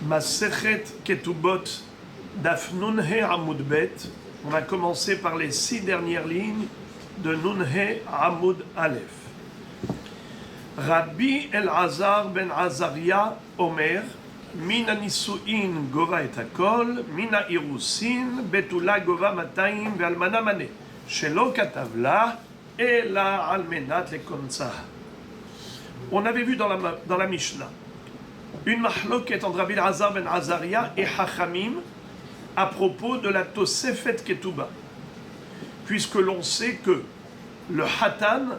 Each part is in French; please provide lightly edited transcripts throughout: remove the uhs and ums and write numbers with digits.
Masechet Ketubot Daf Nunhe Amud Bet. On va commencer par les 6 dernières lignes de Nunhe Amud Aleph. Rabbi Elazar ben Azaria Omer, Mina Nisuin Gova et Hakol, Mina Irusin, Betula Gova Matayim Ve'almana Mane, Shelo Katavla, Ela Almenat Lekonsa. On avait vu dans la Mishnah une mahloket entre Rabbi Elazar ben Azaria et Hachamim à propos de la Tosefet Ketubah, puisque l'on sait que le Hatan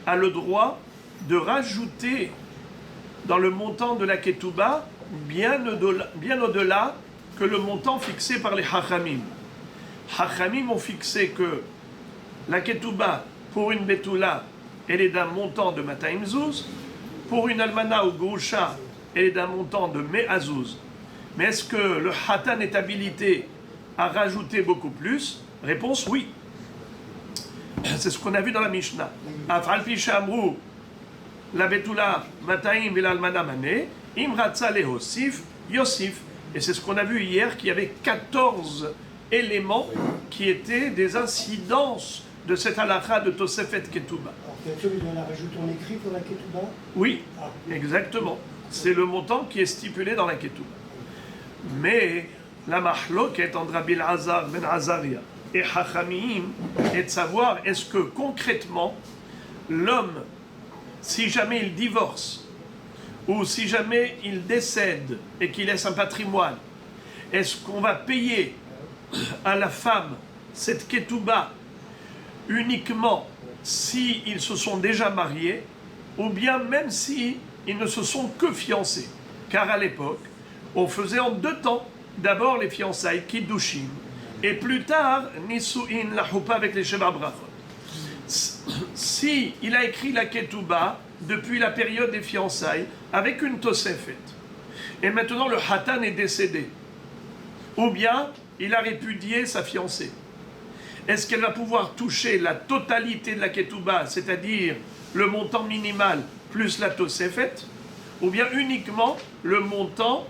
a le droit de rajouter dans le montant de la Ketubah bien au-delà que le montant fixé par les Hachamim. Hachamim ont fixé que la Ketubah pour une Betula, elle est d'un montant de Matayim Zuz, pour une Almana ou Groucha, elle est d'un montant de Me'azuz. Mais est-ce que le Hatan est habilité à rajouter beaucoup plus? Réponse oui. C'est ce qu'on a vu dans la Mishnah. Afal pi shamru la betula matayim vel almana mané imratza lehosif yosif. Et c'est ce qu'on a vu hier, qu'il y avait 14 éléments qui étaient des incidences de cette halakha de Tosefet Ketubah. Alors peut-être qu'il doit la rajouter en écrit pour la Ketubah? Oui, exactement. C'est le montant qui est stipulé dans la Ketubah. Mais la mahloket entre Rabbi Elazar ben Azaria et Hachamim est de savoir, est-ce que concrètement l'homme, si jamais il divorce ou si jamais il décède et qu'il laisse un patrimoine, est-ce qu'on va payer à la femme cette ketubah uniquement si ils se sont déjà mariés ou bien même si ils ne se sont que fiancés? Car à l'époque, on faisait en 2 temps. D'abord les fiançailles, Kiddushim, et plus tard, Nisu'in, la Choupa avec les Sheva Brachot. Si il a écrit la Ketubah depuis la période des fiançailles avec une Tosefet, et maintenant le Hatan est décédé, ou bien il a répudié sa fiancée, est-ce qu'elle va pouvoir toucher la totalité de la Ketubah, c'est-à-dire le montant minimal plus la Tosefet, ou bien uniquement le montant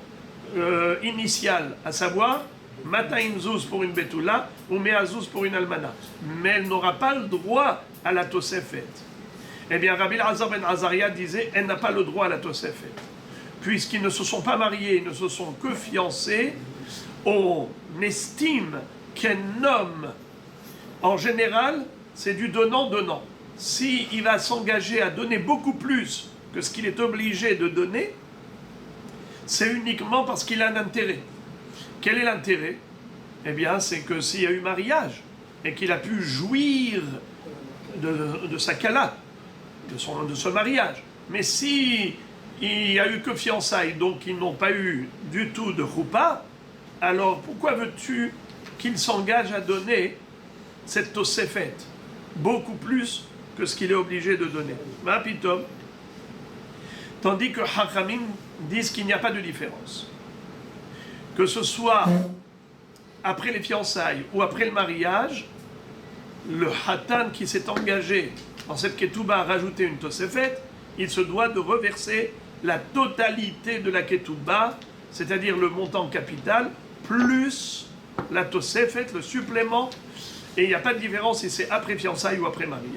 initial, à savoir Matayim Zuz pour une Betula ou Me'azuz pour une Almana? Mais elle n'aura pas le droit à la Tosefet. Eh bien, Rabbi Elazar ben Azaria disait, elle n'a pas le droit à la Tosefet. Puisqu'ils ne se sont pas mariés, ils ne se sont que fiancés, on estime qu'un homme, en général, c'est du donnant-donnant. S'il va s'engager à donner beaucoup plus que ce qu'il est obligé de donner, c'est uniquement parce qu'il a un intérêt. Quel est l'intérêt? Eh bien, c'est que s'il y a eu mariage et qu'il a pu jouir de sa kala, de ce mariage, mais si il n'y a eu que fiançailles, donc ils n'ont pas eu du tout de choupa, alors pourquoi veux-tu qu'il s'engage à donner cette tosefet beaucoup plus que ce qu'il est obligé de donner? Mapitom. Tandis que Hachamim disent qu'il n'y a pas de différence. Que ce soit après les fiançailles ou après le mariage, le Hatan qui s'est engagé dans cette Ketubah à rajouter une Tosefet, il se doit de reverser la totalité de la Ketubah, c'est-à-dire le montant capital, plus la Tosefet, le supplément, et il n'y a pas de différence si c'est après fiançailles ou après mariage.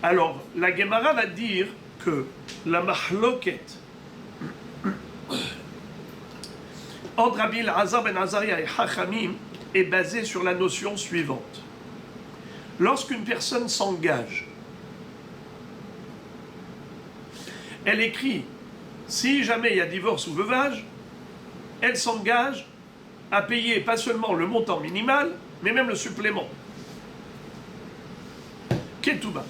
Alors, la Gemara va dire que la mahloket entre Rabbi Elazar ben Azaria et Hachamim est basée sur la notion suivante. Lorsqu'une personne s'engage, elle écrit, si jamais il y a divorce ou veuvage, elle s'engage à payer pas seulement le montant minimal, mais même le supplément. Ketubah.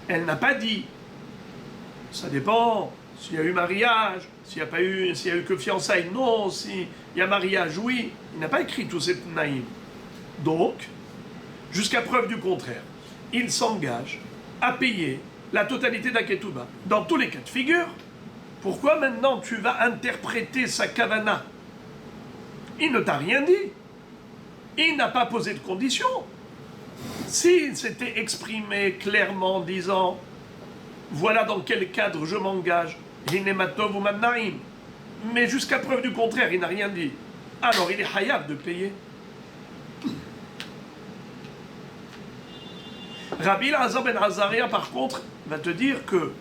Elle n'a pas dit, ça dépend s'il y a eu mariage, s'il n'y a eu que fiançailles, non, s'il y a mariage, oui. Il n'a pas écrit tous ces naïms. Donc, jusqu'à preuve du contraire, il s'engage à payer la totalité de la ketubah. Dans tous les cas de figure, pourquoi maintenant tu vas interpréter sa kavana? Il ne t'a rien dit. Il n'a pas posé de conditions. S'il s'était exprimé clairement en disant voilà dans quel cadre je m'engage, Hinematov ou Madnaim, Mais jusqu'à preuve du contraire, il n'a rien dit. Alors il est hayab de payer. Rabbi Elazar ben Azaria, par contre, va te dire que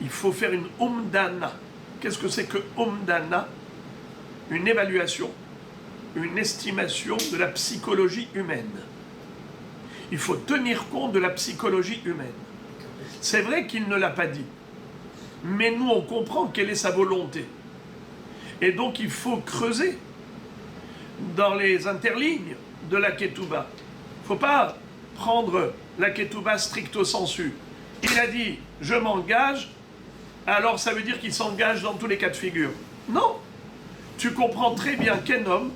il faut faire une umdana. Qu'est-ce que c'est que umdana? Une évaluation, une estimation de la psychologie humaine. Il faut tenir compte de la psychologie humaine. C'est vrai qu'il ne l'a pas dit, mais nous on comprend quelle est sa volonté. Et donc il faut creuser dans les interlignes de la ketouba. Il ne faut pas prendre la ketouba stricto sensu. Il a dit « je m'engage », alors ça veut dire qu'il s'engage dans tous les cas de figure. Non, tu comprends très bien qu'un homme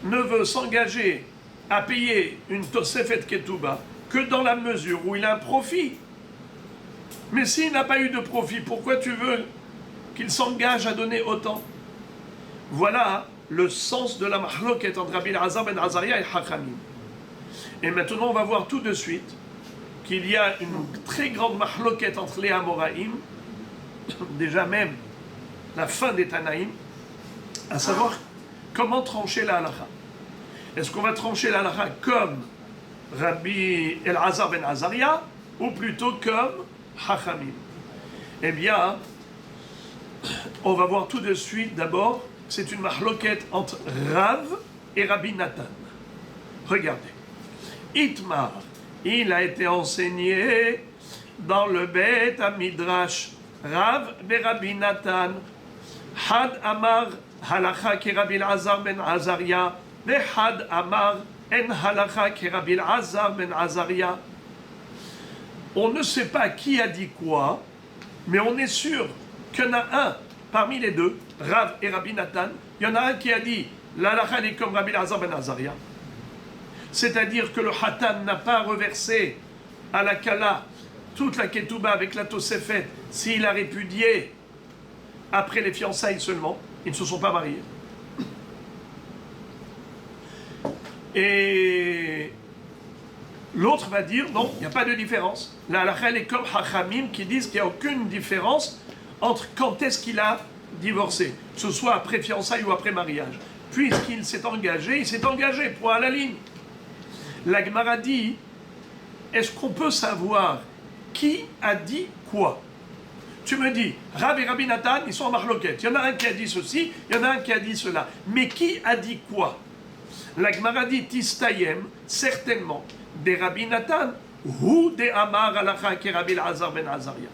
ne veut s'engager à payer une tosefet ketouba que dans la mesure où il a un profit. Mais s'il n'a pas eu de profit, pourquoi tu veux qu'il s'engage à donner autant? Voilà le sens de la mahloket entre Rabbi Elazar ben Azaria et Hachamim. Et maintenant, on va voir tout de suite qu'il y a une très grande mahloket entre les Amoraïm, déjà même la fin des Tanaïm, à savoir comment trancher la halakha. Est-ce qu'on va trancher la halakha comme Rabbi Elazar ben Azaria ou plutôt comme Hachamim? Eh bien, on va voir tout de suite d'abord, c'est une mahloket entre Rav et Rabbi Nathan. Regardez. Itmar, il a été enseigné dans le Bet Midrash Rav be Rabbi Nathan. Had Amar halacha ki Rabbi Elazar ben Azaria, ve Had Amar en halacha ki Rabbi Elazar ben Azaria. On ne sait pas qui a dit quoi, mais on est sûr qu'il y en a un parmi les deux, Rav et Rabbi Nathan. Il y en a un qui a dit l'halacha est comme Rabbi Elazar ben Azaria. C'est-à-dire que le Hatan n'a pas reversé à la Kala toute la Ketouba avec la Tosefet s'il a répudié après les fiançailles seulement. Ils ne se sont pas mariés. Et l'autre va dire non, il n'y a pas de différence. La halakha est comme Hachamim qui disent qu'il n'y a aucune différence entre quand est-ce qu'il a divorcé, que ce soit après fiançailles ou après mariage. Puisqu'il s'est engagé, il s'est engagé, point à la ligne. La Gemara dit, est-ce qu'on peut savoir qui a dit quoi? Tu me dis, Rav et Rabbi Nathan, ils sont en marloquette. Il y en a un qui a dit ceci, il y en a un qui a dit cela. Mais qui a dit quoi? La Gemara dit, Tistayem, certainement, des Rabbi Nathan, ou des Amar Alacha qui Rabbi Elazar ben Azaria.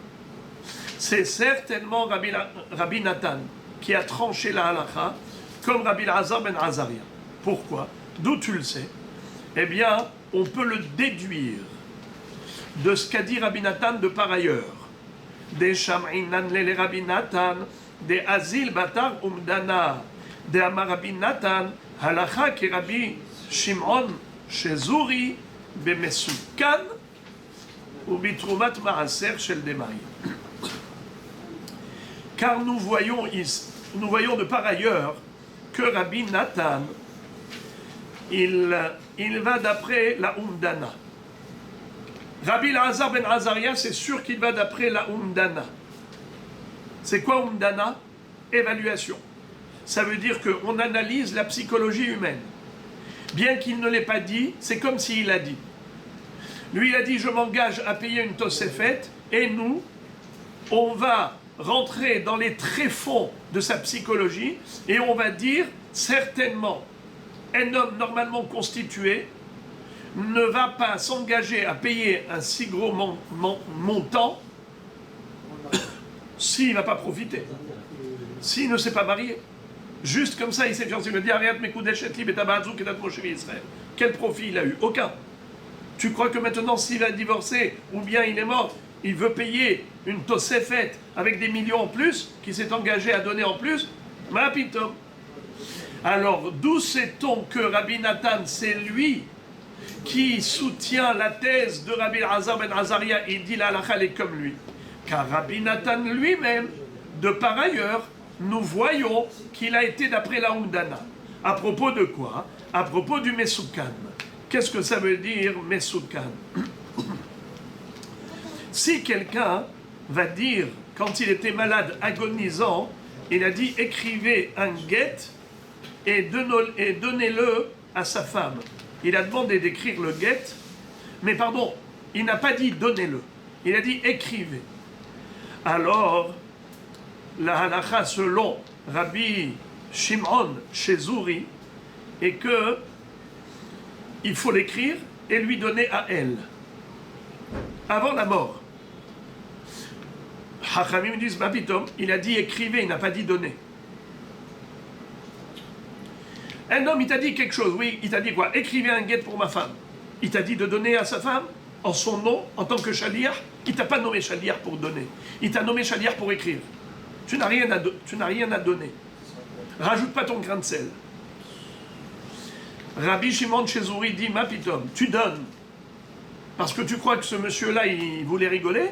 C'est certainement Rabbi Nathan qui a tranché la Halacha comme Rabbi Elazar ben Azaria. Pourquoi? D'où tu le sais? Eh bien, on peut le déduire de ce qu'a dit Rabbi Nathan de par ailleurs. Des Sham'inan le Rabbi Nathan, des Azil Batar Umdana, des Amar Rabbi Nathan, Halacha ki Rabbi Shimon Shezuri, Bemesukan, ou Bitrumat Maaser Shel Demai. Car nous voyons de par ailleurs que Rabbi Nathan, il va d'après la Umdana. Rabbi Elazar ben Azaria, c'est sûr qu'il va d'après la Umdana. C'est quoi Umdana? Évaluation. Ça veut dire qu'on analyse la psychologie humaine. Bien qu'il ne l'ait pas dit, c'est comme s'il l'a dit. Lui, il a dit, je m'engage à payer une tosefet, et nous, on va rentrer dans les tréfonds de sa psychologie, et on va dire, certainement, un homme normalement constitué ne va pas s'engager à payer un si gros montant s'il ne va pas profiter, s'il ne s'est pas marié. Juste comme ça, il s'est fiancé. Il me dit, arrête mes coups d'échette libre et tabazou qui date proche Israël. Quel profit il a eu? Aucun. Tu crois que maintenant, s'il a divorcé ou bien il est mort, il veut payer une tosefet avec des millions en plus, qui s'est engagé à donner en plus? Ma pitom. Alors, d'où sait-on que Rabbi Nathan, c'est lui qui soutient la thèse de Rabbi Elazar ben Azaria? Il dit la halakha est comme lui. Car Rabbi Nathan lui-même, de par ailleurs, nous voyons qu'il a été d'après la Umdana. À propos de quoi? À propos du Mesoukan. Qu'est-ce que ça veut dire, Mesoukan? Si quelqu'un va dire, quand il était malade, agonisant, il a dit écrivez un guet et donnez-le à sa femme. Il a demandé d'écrire le guet, mais pardon, il n'a pas dit donnez-le, il a dit écrivez. Alors, la halakha selon Rabbi Shimon Chezuri est que il faut l'écrire et lui donner à elle, avant la mort. Hachamim disent, il a dit écrivez, il n'a pas dit donner. Un homme, il t'a dit quelque chose, oui, il t'a dit quoi? Écrivez un guet pour ma femme. Il t'a dit de donner à sa femme, en son nom, en tant que shaliach. Il t'a pas nommé shaliach pour donner. Il t'a nommé shaliach pour écrire. Tu n'as rien à donner. Rajoute pas ton grain de sel. Rabbi Shimon Chezuri dit, Mapitom, tu donnes. Parce que tu crois que ce monsieur-là, il voulait rigoler?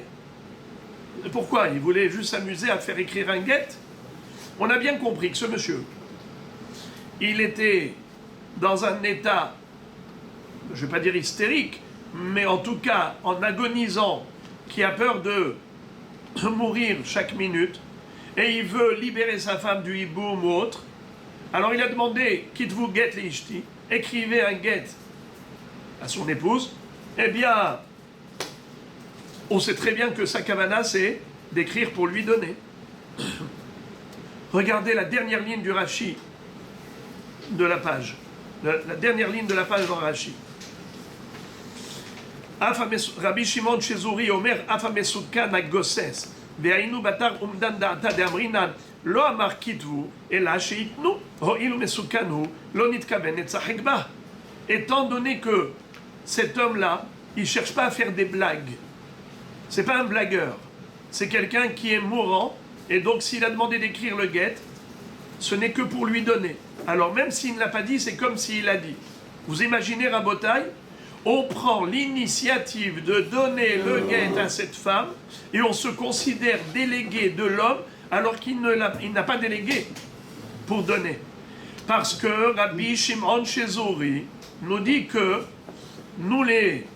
Pourquoi? Il voulait juste s'amuser à faire écrire un guet? On a bien compris que ce monsieur, il était dans un état, je ne vais pas dire hystérique, mais en tout cas en agonisant, qui a peur de mourir chaque minute, et il veut libérer sa femme du hiboum ou autre. Alors il a demandé, quitte-vous guet les ishti, écrivez un guet à son épouse. Eh bien, on sait très bien que sa kavana, c'est d'écrire pour lui donner. Regardez la dernière ligne du Rashi de la page. La dernière ligne de la page dans Rashi. Rabbi Shimon Chezuri Omer, Afa Mesoukan Agoses, Ve'ainu Batar Umdan Da'ata De'amrinan, Lo Amar Kitvu, Ela Sheitnu, Ho'ilu Mesoukanhu, Lo Nitkaven et Tzahekba. Étant donné que cet homme-là, il ne cherche pas à faire des blagues. C'est pas un blagueur. C'est quelqu'un qui est mourant, et donc s'il a demandé d'écrire le guet, ce n'est que pour lui donner. Alors même s'il ne l'a pas dit, c'est comme s'il l'a dit. Vous imaginez, Rabotai, on prend l'initiative de donner le guet à cette femme, et on se considère délégué de l'homme, alors qu'il n'a pas délégué pour donner. Parce que Rabbi Shimon Chezuri nous dit que nous les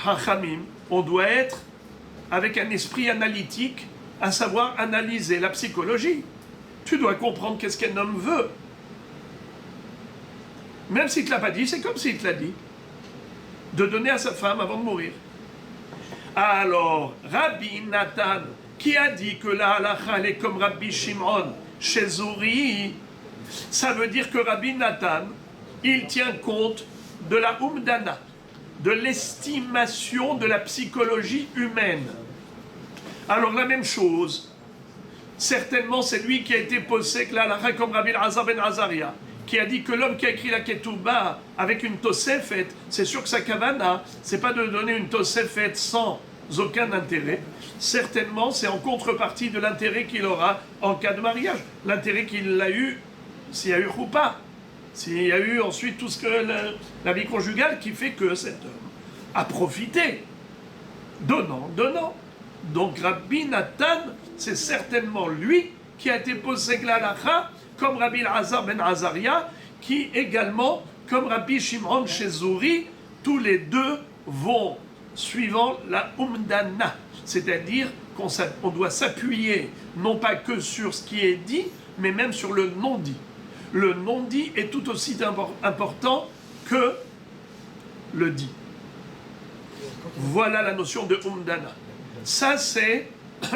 Hachamim, on doit être avec un esprit analytique, à savoir analyser la psychologie. Tu dois comprendre qu'est-ce qu'un homme veut. Même s'il ne te l'a pas dit, c'est comme s'il te l'a dit. De donner à sa femme avant de mourir. Alors, Rabbi Nathan, qui a dit que la halakha est comme Rabbi Shimon Chezuri, ça veut dire que Rabbi Nathan, il tient compte de la umdana, de l'estimation de la psychologie humaine. Alors la même chose, certainement c'est lui qui a été posé que la comme Rabbi Azar ben Azaria, qui a dit que l'homme qui a écrit la Ketouba avec une Tosefet, c'est sûr que sa kavana, c'est pas de donner une Tosefet sans aucun intérêt. Certainement c'est en contrepartie de l'intérêt qu'il aura en cas de mariage, l'intérêt qu'il a eu s'il y a eu choupa. S'il y a eu ensuite tout ce que la vie conjugale qui fait que cet homme a profité, donnant. Donc Rabbi Nathan, c'est certainement lui qui a été posé la halakha, comme Rabbi Azar ben Azaria, qui également, comme Rabbi Shimon Chezuri, tous les deux vont suivant la umdana, c'est-à-dire qu'on doit s'appuyer non pas que sur ce qui est dit, mais même sur le non-dit. Le non-dit est tout aussi important que le dit. Voilà la notion de umdana. Ça, c'est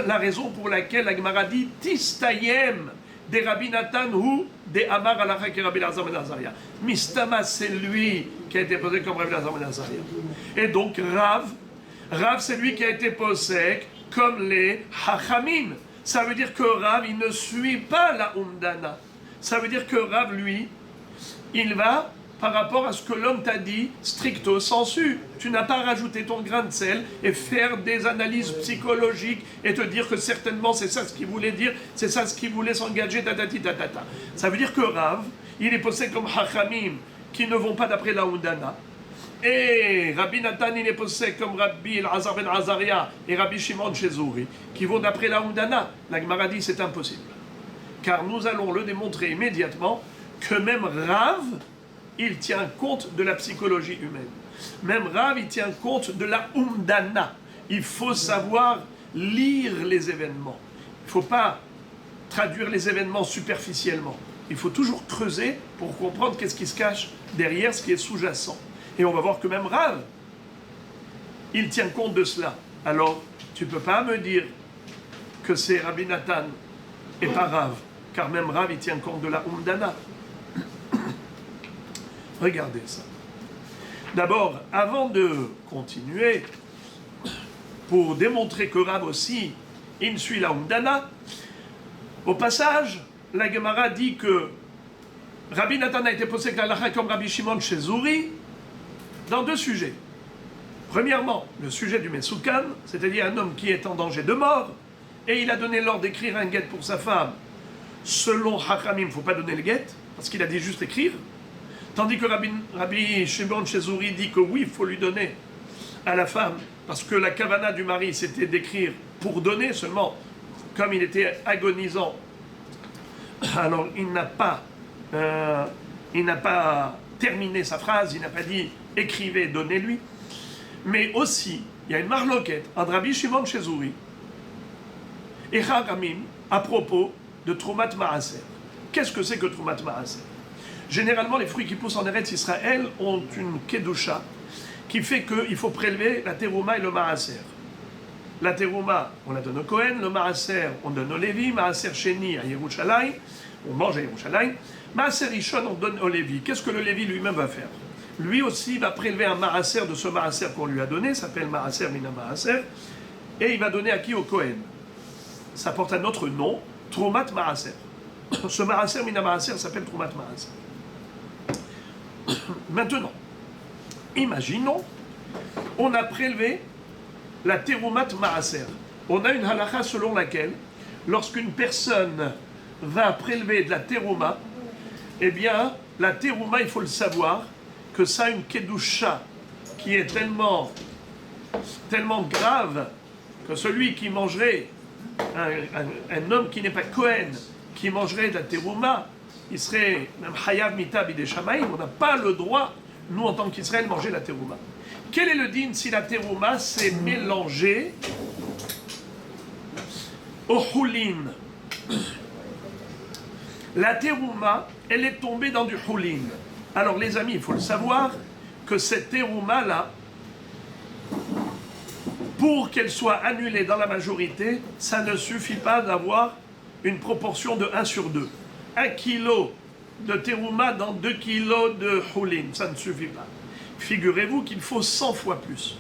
la raison pour laquelle la Gemara dit Tistayem des Rabbi Nathan ou des Amar Alakha qui Rabbi Lazar ben Azaria. Mistama, c'est lui qui a été posé comme Rabbi Lazar ben Azaria. Et donc Rav, c'est lui qui a été posé comme les Hachamim. Ça veut dire que Rav, il ne suit pas la umdana. Ça veut dire que Rav, lui, il va par rapport à ce que l'homme t'a dit, stricto sensu. Tu n'as pas rajouté ton grain de sel et faire des analyses psychologiques et te dire que certainement c'est ça ce qu'il voulait dire, c'est ça ce qu'il voulait s'engager, tatati tatata. Ça veut dire que Rav, il est posé comme Hachamim qui ne vont pas d'après la Udana. Et Rabbi Nathan, il est posé comme Rabbi Azar ben Azaria et Rabbi Shimon Chezuri qui vont d'après la Udana. La Gemara dit c'est impossible. Car nous allons le démontrer immédiatement que même Rav, il tient compte de la psychologie humaine. Même Rav, il tient compte de la umdana. Il faut savoir lire les événements. Il ne faut pas traduire les événements superficiellement. Il faut toujours creuser pour comprendre qu'est-ce qui se cache derrière ce qui est sous-jacent. Et on va voir que même Rav, il tient compte de cela. Alors, tu ne peux pas me dire que c'est Rabbi Nathan et pas Rav, car même Rav, il tient compte de la Umdana. Regardez ça. D'abord, avant de continuer, pour démontrer que Rav aussi, il suit la Umdana, au passage, la Gemara dit que Rabbi Nathan a été posé l'halakha comme Rabbi Shimon chez Zouri dans deux sujets. Premièrement, le sujet du Mesoukan, c'est-à-dire un homme qui est en danger de mort, et il a donné l'ordre d'écrire un guet pour sa femme. Selon Hachamim, il ne faut pas donner le guet, parce qu'il a dit juste écrire. Tandis que Rabbi Shimon chez Zouri dit que oui, il faut lui donner à la femme, parce que la kavana du mari, c'était d'écrire pour donner seulement, comme il était agonisant. Alors, il n'a pas terminé sa phrase, il n'a pas dit « écrivez, donnez-lui ». Mais aussi, il y a une marloquette entre Rabbi Shimon chez Zouri et Chachamim à propos de Troumat Maaser. Qu'est-ce que c'est que Troumat Maaser? Généralement, les fruits qui poussent en Eretz Israël ont une kedusha qui fait qu'il faut prélever la terouma et le maaser. La terouma, on la donne au Kohen, le maaser, on donne au Lévi, maaser Sheni à Yerushalayim, on mange à Yerushalayim, maaser Rishon, on donne au Lévi. Qu'est-ce que le Lévi lui-même va faire? Lui aussi va prélever un maaser de ce maaser qu'on lui a donné, ça s'appelle maaser mina maaser, et il va donner à qui? Au Kohen. Ça porte un autre nom, Troumat Maaser. Ce maaser mina maaser s'appelle Troumat Maaser. Maintenant, imaginons, on a prélevé la teroumat maaser. On a une halakha selon laquelle, lorsqu'une personne va prélever de la terouma, eh bien, la terouma, il faut le savoir, que ça a une kedusha qui est tellement grave que celui qui mangerait, un homme qui n'est pas Kohen, qui mangerait de la terouma, il serait même Hayav Mita Bidei Shamayim, on n'a pas le droit, nous en tant qu'Israël, de manger la terouma. Quel est le din si la terouma s'est mélangée au houlin? La terouma, elle est tombée dans du houlin. Alors les amis, il faut le savoir, que cette terouma-là, pour qu'elle soit annulée dans la majorité, ça ne suffit pas d'avoir une proportion de 1 sur 2. 1 kilo de terouma dans 2 kilos de houlin, ça ne suffit pas. Figurez-vous qu'il faut 100 fois plus.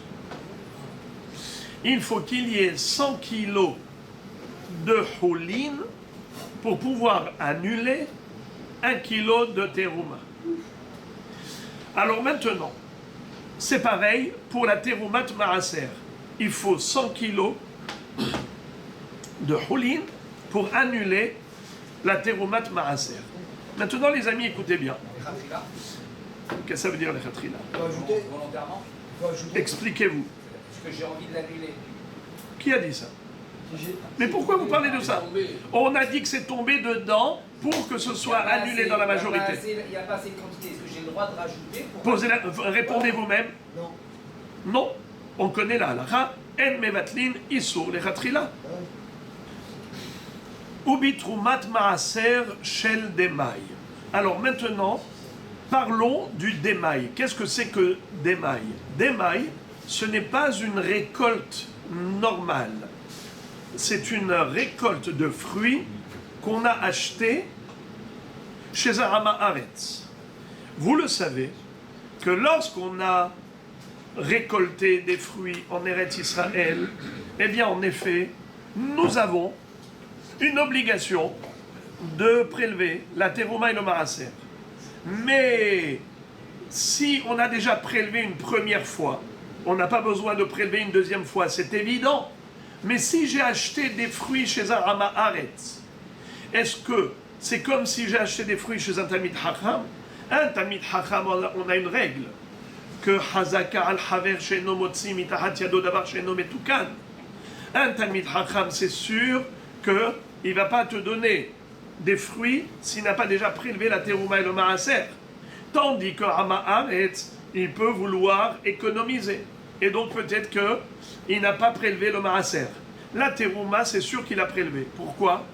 Il faut qu'il y ait 100 kilos de houlin pour pouvoir annuler 1 kilo de terouma. Alors maintenant, c'est pareil pour la teroumat maaser. Il faut 100 kilos de houlin pour annuler la teroumat maaser. Maintenant, les amis, écoutez bien. Qu'est-ce que ça veut dire, les khatrila? Volontairement. Expliquez-vous. Parce que j'ai envie de l'annuler. Qui a dit ça? Mais pourquoi vous parlez de ça? On a dit que c'est tombé dedans pour que ce soit annulé dans la majorité. Il n'y a pas assez de quantité. Est-ce que j'ai le droit de rajouter Répondez vous-même. Non. Non. On connaît la halakha. En mevatlin isur les khatrila. Ubi troumat maaser shel demai. Alors maintenant, parlons du démail. Qu'est-ce que c'est que démail? Démail, ce n'est pas une récolte normale. C'est une récolte de fruits qu'on a acheté chez Arama Haaretz. Vous le savez que lorsqu'on a récolté des fruits en Eretz Israël, eh bien en effet, nous avons une obligation de prélever la terouma et le maaser. Mais si on a déjà prélevé une première fois, on n'a pas besoin de prélever une deuxième fois, c'est évident. Mais si j'ai acheté des fruits chez un Arama Haaretz, est-ce que c'est comme si j'ai acheté des fruits chez un Talmid Chacham? Un Talmid Chacham, on a une règle, que Hazaka al-Haver she'eno motzi mitahat yado davar she'eno metukan. Un Talmid Chacham, c'est sûr qu'il ne va pas te donner des fruits s'il n'a pas déjà prélevé la terouma et le maaser. Tandis que Arama Haaretz, il peut vouloir économiser. Et donc peut-être qu'il n'a pas prélevé le maaser. La terouma, c'est sûr qu'il a prélevé. Pourquoi?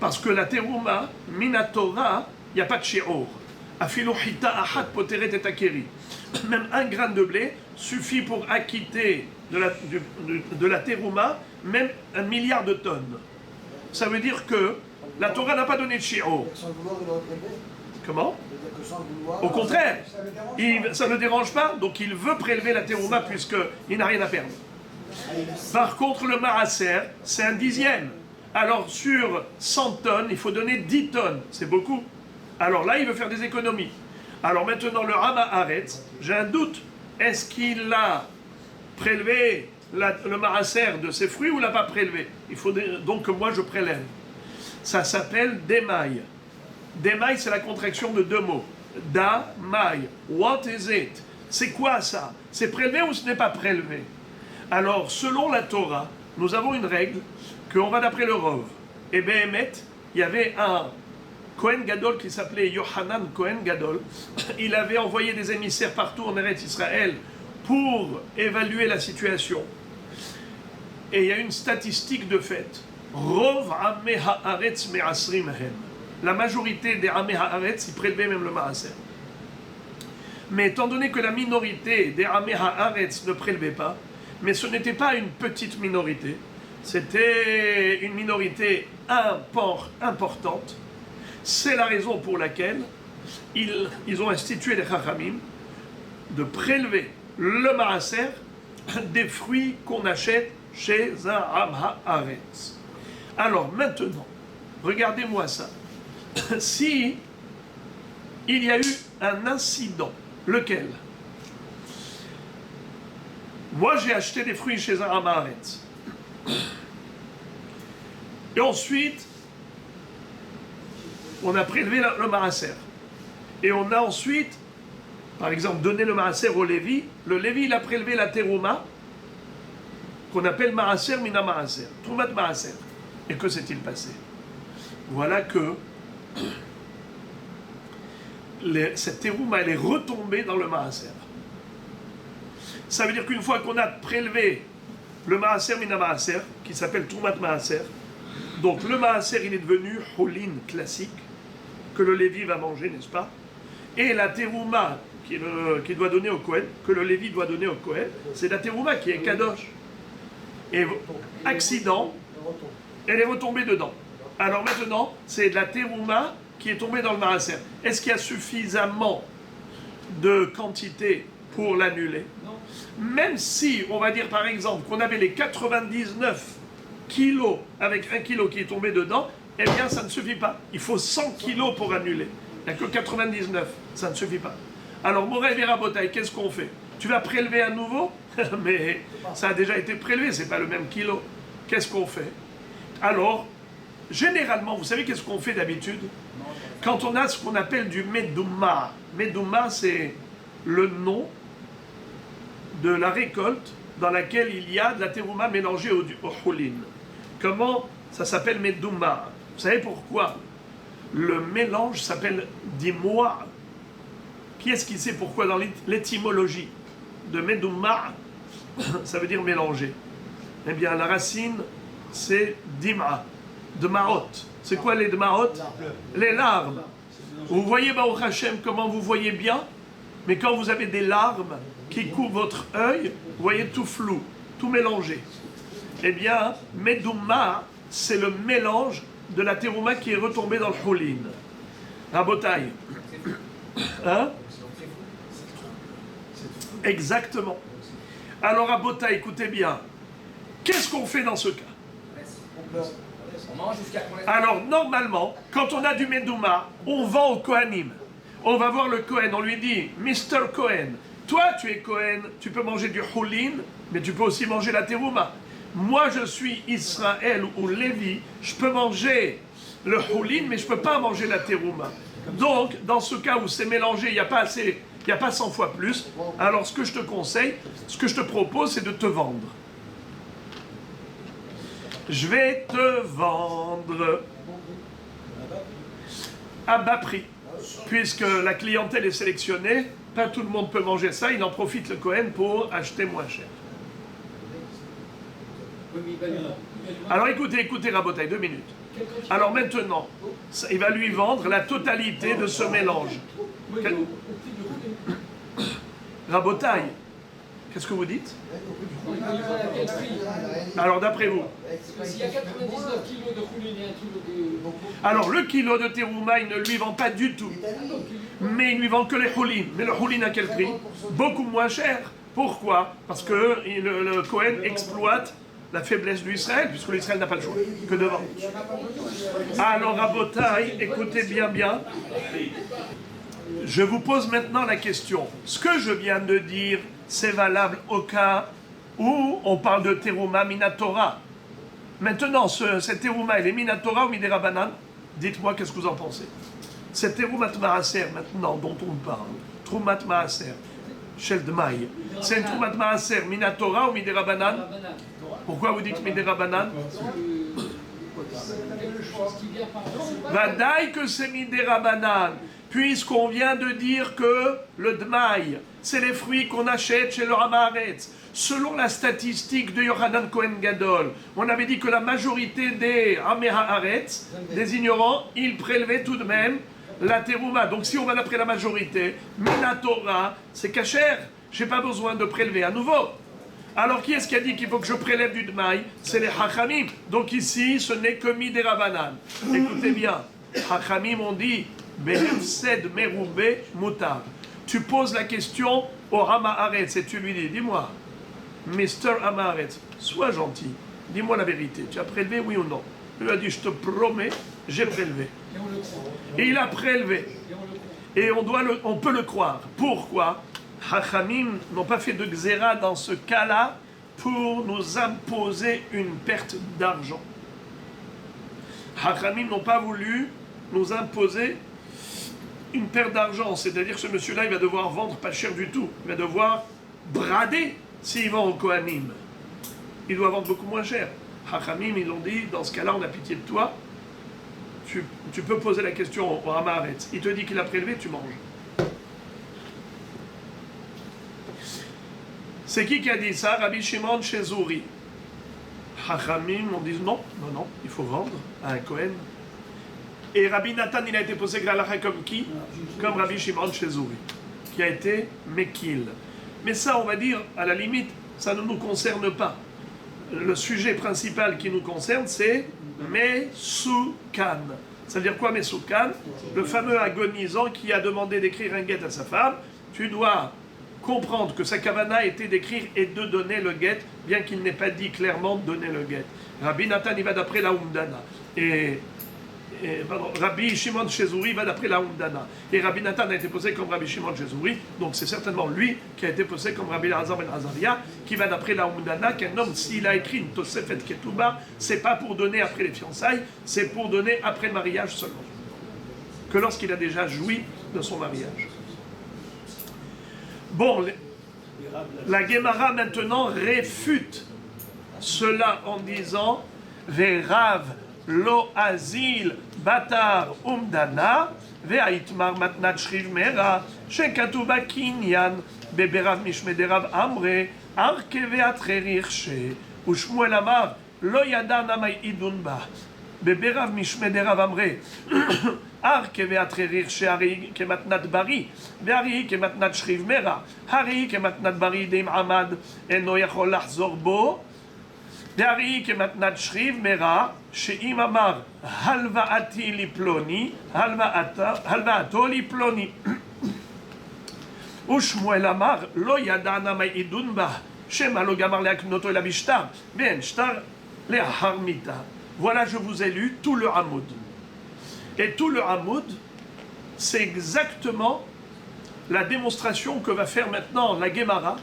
Parce que la terouma, minatora, il n'y a pas de shi'ur. Afilu hita ahat poteret et akeri. Même un grain de blé suffit pour acquitter de la terouma, même 1 milliard de tonnes. Ça veut dire que la Torah n'a pas donné de shi'ur. Sans le vouloir, il aurait prélevé. Comment? C'est-à-dire que sans le vouloir, Au contraire, ça le dérange pas. ça ne le dérange pas, donc il veut prélever la terouma puisqu'il n'a rien à perdre. Ah, il a- Par contre, le maaser, c'est 1/10. Alors sur 100 tonnes, il faut donner 10 tonnes. C'est beaucoup. Alors là, il veut faire des économies. Alors maintenant, le Rama Haaretz, j'ai un doute. Est-ce qu'il a prélevé le maaser de ses fruits ou l'a pas prélevé? Il faut donc que moi je prélève. Ça s'appelle démaille. Démaille, c'est la contraction de 2 mots. Da, maille. What is it? C'est quoi ça? C'est prélevé ou ce n'est pas prélevé? Alors, selon la Torah, nous avons une règle qu'on va d'après le Rov. Et Behemet, il y avait un Kohen Gadol qui s'appelait Yohanan Kohen Gadol. Il avait envoyé des émissaires partout en Eretz Israël pour évaluer la situation. Et il y a une statistique de fait. Rov Ameh Haaretz Me'asrim Hem. La majorité des Ameh Haaretz, ils prélevaient même le maaser. Mais étant donné que la minorité des Ameh Haaretz ne prélevait pas, mais ce n'était pas une petite minorité, c'était une minorité importante. C'est la raison pour laquelle ils ont institué les Chachamim de prélever le maaser des fruits qu'on achète chez un Am Haaretz. Alors maintenant, regardez-moi ça. Si il y a eu un incident, lequel? Moi, j'ai acheté des fruits chez un Am Haaretz. Et ensuite, on a prélevé le maaser. Et on a ensuite, par exemple, donné le maaser au Lévi. Le Lévi, il a prélevé la terouma, qu'on appelle maaser mina maaser, trouvat maaser. Et que s'est-il passé? Voilà que cette terouma, elle est retombée dans le maaser. Ça veut dire qu'une fois qu'on a prélevé le maaser mina maaser, qui s'appelle trouvat maaser, donc le maaser, il est devenu holin classique, que le Lévi va manger, n'est-ce pas? Et la terouma qui doit donner au Kohen, que le Lévi doit donner au Kohen, c'est la terouma qui est kadosh. Et accident, elle est retombée dedans. Alors maintenant, c'est de la terouma qui est tombée dans le maaser. Est-ce qu'il y a suffisamment de quantité pour l'annuler? Non. Même si, on va dire par exemple, qu'on avait les 99 kilos avec 1 kilo qui est tombé dedans, eh bien ça ne suffit pas. Il faut 100 kilos pour annuler. Il n'y a que 99, ça ne suffit pas. Alors Morel et Rabotai, qu'est-ce qu'on fait? Tu vas prélever à nouveau? Mais ça a déjà été prélevé, c'est pas le même kilo. Qu'est-ce qu'on fait? Alors, généralement, vous savez qu'est-ce qu'on fait d'habitude? Quand on a ce qu'on appelle du medouma. Medouma, c'est le nom de la récolte dans laquelle il y a de la terouma mélangée au choulin. Comment ça s'appelle medouma? Vous savez pourquoi le mélange s'appelle dimoa? Qui est-ce qui sait pourquoi dans l'étymologie de medouma, ça veut dire mélanger? Eh bien, la racine, c'est dima, dmaot. C'est quoi les dmaot? Les larmes. Vous voyez, Baruch Hashem, comment vous voyez bien? Mais quand vous avez des larmes qui couvrent votre œil, vous voyez tout flou, tout mélangé. Eh bien, medouma, c'est le mélange de la terouma qui est retombée dans le choulin. Rabotai. Hein? Exactement. Alors, Rabotai, écoutez bien. Qu'est-ce qu'on fait dans ce cas? On mange jusqu'à qu'on laisse- Alors, normalement, quand on a du medouma, on vend au Kohanim. On va voir le Kohen, on lui dit, Mr. Kohen, toi tu es Kohen, tu peux manger du choulin, mais tu peux aussi manger la terouma. Moi je suis Israël ou Lévi, je peux manger le choulin, mais je ne peux pas manger la terouma. Donc, dans ce cas où c'est mélangé, il n'y a pas assez, il n'y a pas 100 fois plus, alors ce que je te conseille, ce que je te propose, c'est de te vendre. Je vais te vendre à bas prix. Puisque la clientèle est sélectionnée, pas tout le monde peut manger ça, il en profite le Kohen pour acheter moins cher. Alors écoutez Rabotai, 2 minutes. Alors maintenant, il va lui vendre la totalité de ce mélange. Rabotaille, qu'est-ce que vous dites? Alors d'après vous? S'il y a 99 kilos de rouline et 1 kilo de... Alors le kilo de terouma, il ne lui vend pas du tout. Mais il lui vend que les houlines. Mais le houline à quel prix? Beaucoup moins cher. Pourquoi? Parce que le Cohen exploite la faiblesse d'Israël, puisque l'Israël n'a pas le choix que de vendre. Alors Rabotaï, écoutez bien. Je vous pose maintenant la question. Ce que je viens de dire, c'est valable au cas où on parle de terouma minatora. Maintenant, cette terouma, elle est minatora ou midérabanan? Dites-moi, qu'est-ce que vous en pensez? Cette teroumat maaser, maintenant, dont on parle, troumat maaser, shel dmaï, c'est une troumat maaser minatora ou midérabanan? Pourquoi vous dites midérabanan? Vadaï que c'est midérabanan, puisqu'on vient de dire que le dmaï, c'est les fruits qu'on achète chez le Hamaretz. Selon la statistique de Yohanan Cohen Gadol, on avait dit que la majorité des Amé Haaretz, des ignorants, ils prélevaient tout de même la terouma. Donc si on va d'après la majorité, Minatora, c'est kasher. Je n'ai pas besoin de prélever à nouveau. Alors qui est-ce qui a dit qu'il faut que je prélève du dmaï? C'est les Hachamim. Donc ici, ce n'est que midérabanan. Écoutez bien, Hachamim ont dit Behefsed meroube mutar. Tu poses la question au Hamaharetz et tu lui dis, dis-moi, Mr. Hamaharetz, sois gentil, dis-moi la vérité, tu as prélevé oui ou non? Il lui a dit, je te promets, j'ai prélevé. Et il a prélevé. Et on peut le croire. Pourquoi? Hachamim n'ont pas fait de xéra dans ce cas-là pour nous imposer une perte d'argent. Hachamim n'ont pas voulu nous imposer une perte d'argent, c'est-à-dire que ce monsieur-là, il va devoir vendre pas cher du tout. Il va devoir brader s'il vend au Kohanim. Il doit vendre beaucoup moins cher. Hachamim, ils l'ont dit, dans ce cas-là, on a pitié de toi. Tu peux poser la question au Hamaretz. Il te dit qu'il a prélevé, tu manges. C'est qui a dit ça? Rabbi Shimon Shezouri. Hachamim, on dit non, il faut vendre à un Kohen. Et Rabbi Nathan, il a été posé Gralacha comme qui? Comme Rabbi Shimon Shezouri, qui a été Mekil. Mais ça, on va dire, à la limite, ça ne nous concerne pas. Le sujet principal qui nous concerne, c'est Mesoukan. Ça veut dire quoi, Mesoukan? Le fameux agonisant qui a demandé d'écrire un guet à sa femme. Tu dois comprendre que sa kavana était d'écrire et de donner le guet, bien qu'il n'ait pas dit clairement de donner le guet. Rabbi Nathan, il va d'après la Umdana. Rabbi Shimon Shezouri va d'après la Umdana. Et Rabbi Nathan a été posé comme Rabbi Shimon Shezouri, donc c'est certainement lui qui a été posé comme Rabbi Elazar ben Azaria, qui va d'après la Umdana, qu'un homme, s'il a écrit une Tosefet Ketouba, c'est pas pour donner après les fiançailles, c'est pour donner après le mariage seulement. Que lorsqu'il a déjà joui de son mariage. Bon, la Gemara maintenant réfute cela en disant Verav lo azil batar umdana ve'aitmar matnat shriv mera shekatuba kinyan beberav mishmederav amre arke ve'atrerich she ushmuel amar lo yada namay idun ba beberav mishmederav amre arke ve'atrerich she ari kematnat bari ve'ari kematnat shriv mera hari kematnat bari deim amad eno yachol lahzor bo Dari kematnat shriv mera, she'im amar halvaati li ploni, halvaato li ploni. Ushmuel amar lo yadana ma idun ba, shema lo gamar leaknoto el abishtar, ben shtar leharmita. Voilà, je vous ai lu tout le Hamoud. Et tout le Hamoud, c'est exactement la démonstration que va faire maintenant la Gemara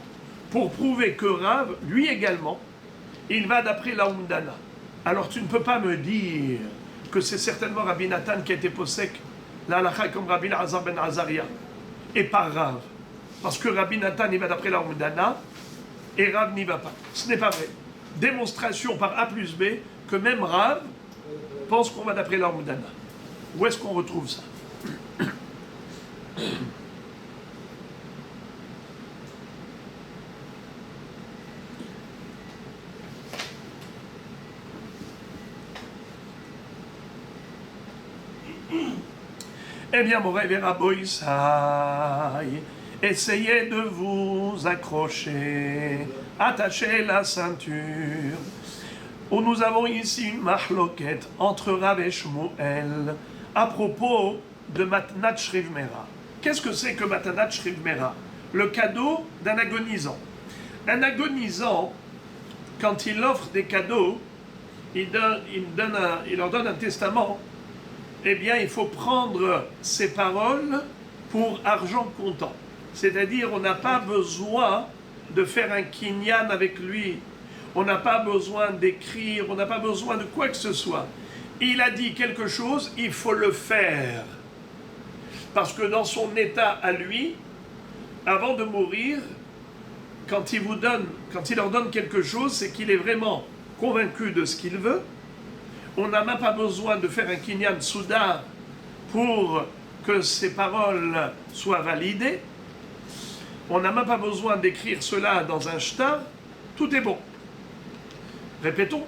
pour prouver que Rav, lui également, il va d'après la Umdana. Alors tu ne peux pas me dire que c'est certainement Rabbi Nathan qui a été possèque la halakha comme Rabbi Elazar ben Azaria et pas Rav. Parce que Rabbi Nathan il va d'après la Umdana et Rav n'y va pas. Ce n'est pas vrai. Démonstration par A plus B que même Rav pense qu'on va d'après la Umdana. Où est-ce qu'on retrouve ça? Eh bien, Moray Veraboïsaï, essayez de vous accrocher, attachez la ceinture. Où nous avons ici une mahloket entre Rav et Shmuel à propos de Matnat Shriv Mera. Qu'est-ce que c'est que Matnat Shriv Mera? Le cadeau d'un agonisant. Un agonisant, quand il offre des cadeaux, il leur donne un testament. Eh bien, il faut prendre ses paroles pour argent comptant. C'est-à-dire, on n'a pas besoin de faire un kinyan avec lui. On n'a pas besoin d'écrire, on n'a pas besoin de quoi que ce soit. Il a dit quelque chose, il faut le faire. Parce que dans son état à lui, avant de mourir, quand il leur donne quelque chose, c'est qu'il est vraiment convaincu de ce qu'il veut. On n'a même pas besoin de faire un kinyan soudar pour que ces paroles soient validées. On n'a même pas besoin d'écrire cela dans un shtar. Tout est bon. Répétons.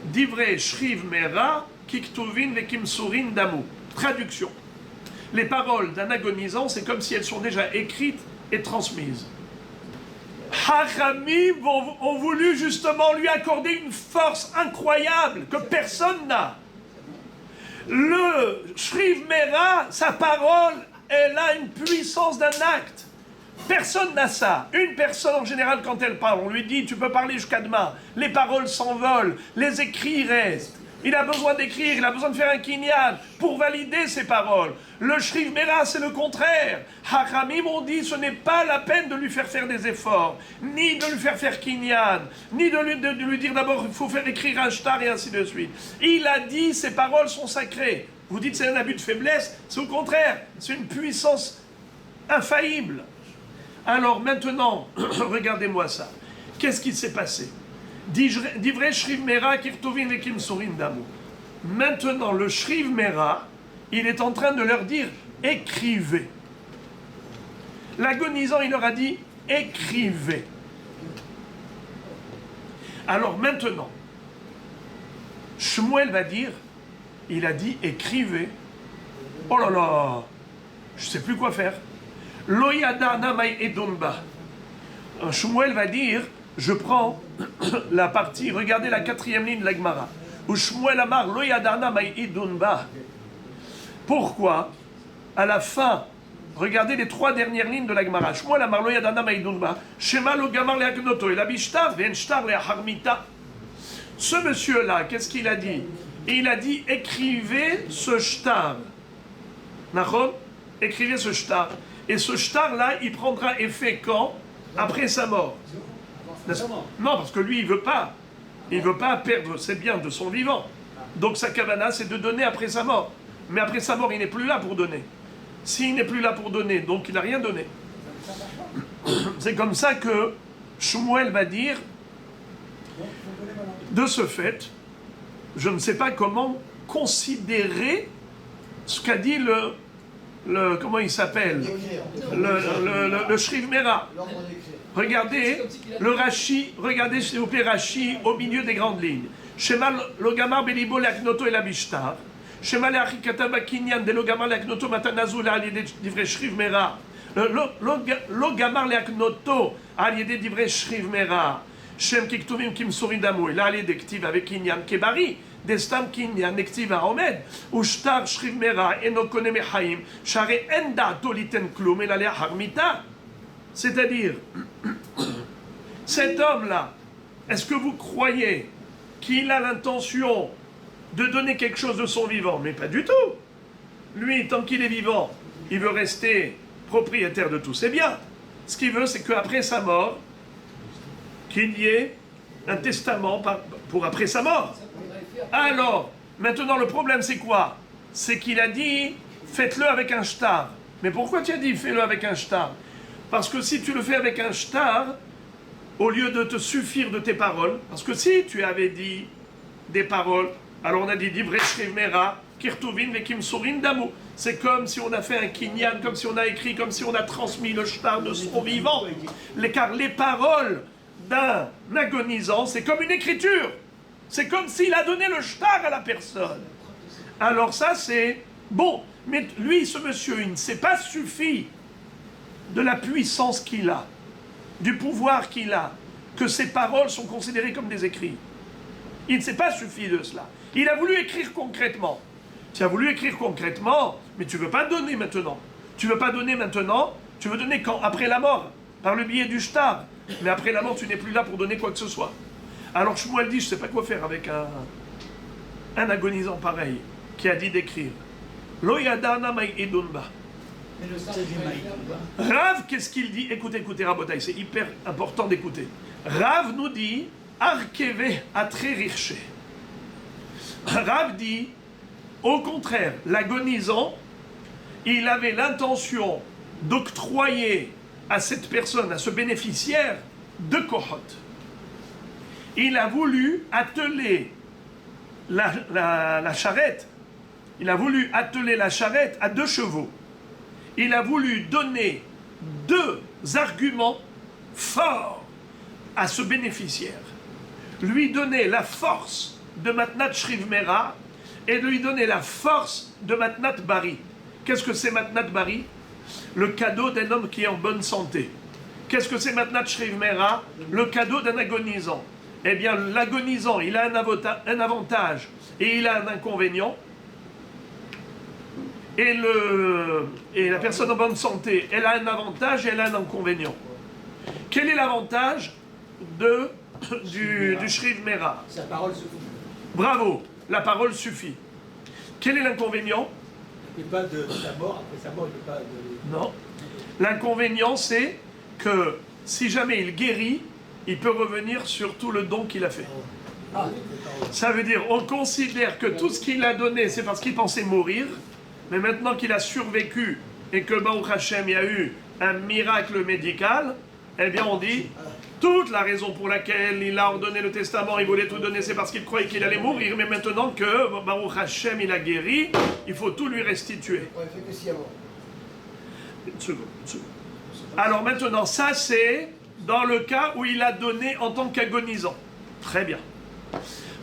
Divrei shriv mera kiktuvin vekimsurin damu. Traduction. Les paroles d'un agonisant, c'est comme si elles sont déjà écrites et transmises. Hachamim ont voulu justement lui accorder une force incroyable que personne n'a. Le Shriv Mera, sa parole, elle a une puissance d'un acte. Personne n'a ça. Une personne en général, quand elle parle, on lui dit tu peux parler jusqu'à demain. Les paroles s'envolent, les écrits restent. Il a besoin d'écrire, il a besoin de faire un kinyan pour valider ses paroles. Le Shriv Mera, c'est le contraire. Hachamim ont dit ce n'est pas la peine de lui faire des efforts, ni de lui faire kinyan, ni de lui dire d'abord il faut faire écrire un shtar et ainsi de suite. Il a dit ces paroles sont sacrées. Vous dites c'est un abus de faiblesse, c'est au contraire, c'est une puissance infaillible. Alors maintenant, regardez-moi ça. Qu'est-ce qui s'est passé? Divrei Shriv Mera kirtovin vekim sorin damu. Maintenant, le Shriv Mera, il est en train de leur dire écrivez. L'agonisant, il leur a dit écrivez. Alors maintenant, Shmuel va dire, il a dit écrivez. Oh là là, je ne sais plus quoi faire. Lo yadana mai edonba. Shmuel va dire, je prends la partie, regardez la 4e ligne de la Gemara. Où Shmuel amar lo yadana mai edonba. Pourquoi, à la fin, regardez les 3 dernières lignes de la Gemara. Shmuel amar lo yadana mai edonba. Shema lo gamar leaknoto. El abishtar ve'en shtar leacharmita. Ce monsieur-là, qu'est-ce qu'il a dit? Il a dit écrivez ce shtar. Nachon? Écrivez ce shtar. Et ce shtar-là, il prendra effet quand? Après sa mort. Non, parce que lui, il ne veut pas. Il ne veut pas perdre ses biens de son vivant. Donc sa kavana, c'est de donner après sa mort. Mais après sa mort, il n'est plus là pour donner. S'il n'est plus là pour donner, donc il n'a rien donné. C'est comme ça que Shmuel va dire, de ce fait, je ne sais pas comment considérer ce qu'a dit comment il s'appelle? Le Shriv Mera. Regardez le Rashi, regardez s'il vous plaît Rashi au milieu des grandes lignes. Shema lo gamar belibo leaknoto el abishtar. Shema leachikata bakinyan de lo gamar leaknoto matanazu la alide divrei Shriv Mera. Lo gamar leaknoto alide divrei Shriv Mera. Shem kiktuvim kimsurin damu la alide ktiv avec kinyan kebari. Destam kinyan nektiv haomed. Ushtar Shriv Mera eno kone mechaim. Share en da'ato liten klum el alea harmita. C'est-à-dire, cet homme-là, est-ce que vous croyez qu'il a l'intention de donner quelque chose de son vivant? Mais pas du tout. Lui, tant qu'il est vivant, il veut rester propriétaire de tous ses biens. Ce qu'il veut, c'est qu'après sa mort, qu'il y ait un testament pour après sa mort. Alors, maintenant, le problème, c'est quoi? C'est qu'il a dit, faites-le avec un shtar. Mais pourquoi tu as dit, fais-le avec un shtar? Parce que si tu le fais avec un shtar, au lieu de te suffire de tes paroles, parce que si tu avais dit des paroles, alors on a dit Divrei Shriv Mera, Kirtuvin vekim sorin damu. C'est comme si on a fait un kinyan, comme si on a écrit, comme si on a transmis le shtar de son vivant. Car les paroles d'un agonisant, c'est comme une écriture. C'est comme s'il a donné le shtar à la personne. Alors ça, c'est Bon, mais lui, ce monsieur, il ne s'est pas suffi de la puissance qu'il a, du pouvoir qu'il a, que ses paroles sont considérées comme des écrits. Il ne s'est pas suffi de cela. Il a voulu écrire concrètement. Tu as voulu écrire concrètement, mais tu ne veux pas donner maintenant. Tu ne veux pas donner maintenant, tu veux donner quand? Après la mort, par le biais du shtar. Mais après la mort, tu n'es plus là pour donner quoi que ce soit. Alors Shmuel dit, je ne sais pas quoi faire avec un agonisant pareil, qui a dit d'écrire. Lo yadana mai idunba. Mais le sang du maïs. Rav, qu'est-ce qu'il dit? Écoutez, Rabotai, c'est hyper important d'écouter. Rav nous dit, Arkeve atrerirche. Rav dit, au contraire, l'agonisant, il avait l'intention d'octroyer à cette personne, à ce bénéficiaire, de kohot. Il a voulu atteler la charrette. Il a voulu atteler la charrette à 2 chevaux. Il a voulu donner 2 arguments forts à ce bénéficiaire. Lui donner la force de Matnat Shrivmera et lui donner la force de Matnat Bari. Qu'est-ce que c'est Matnat Bari? Le cadeau d'un homme qui est en bonne santé. Qu'est-ce que c'est Matnat Shrivmera? Le cadeau d'un agonisant. Eh bien, l'agonisant, il a un avantage et il a un inconvénient. Et la personne en bonne santé, elle a un avantage et elle a un inconvénient. Quel est l'avantage du Shriv Mera? Sa parole suffit. Bravo, la parole suffit. Quel est l'inconvénient? Il ne peut pas de sa mort, après sa mort, il ne peut pas de... Non. L'inconvénient, c'est que si jamais il guérit, il peut revenir sur tout le don qu'il a fait. Ça veut dire, on considère que tout ce qu'il a donné, c'est parce qu'il pensait mourir, mais maintenant qu'il a survécu et que Baruch Hashem, il y a eu un miracle médical, eh bien on dit, toute la raison pour laquelle il a ordonné le testament, il voulait tout donner, c'est parce qu'il croyait qu'il allait mourir, mais maintenant que Baruch Hashem, il a guéri, il faut tout lui restituer. Ouais, il fait que si avant. Une seconde. Alors maintenant, ça c'est dans le cas où il a donné en tant qu'agonisant. Très bien.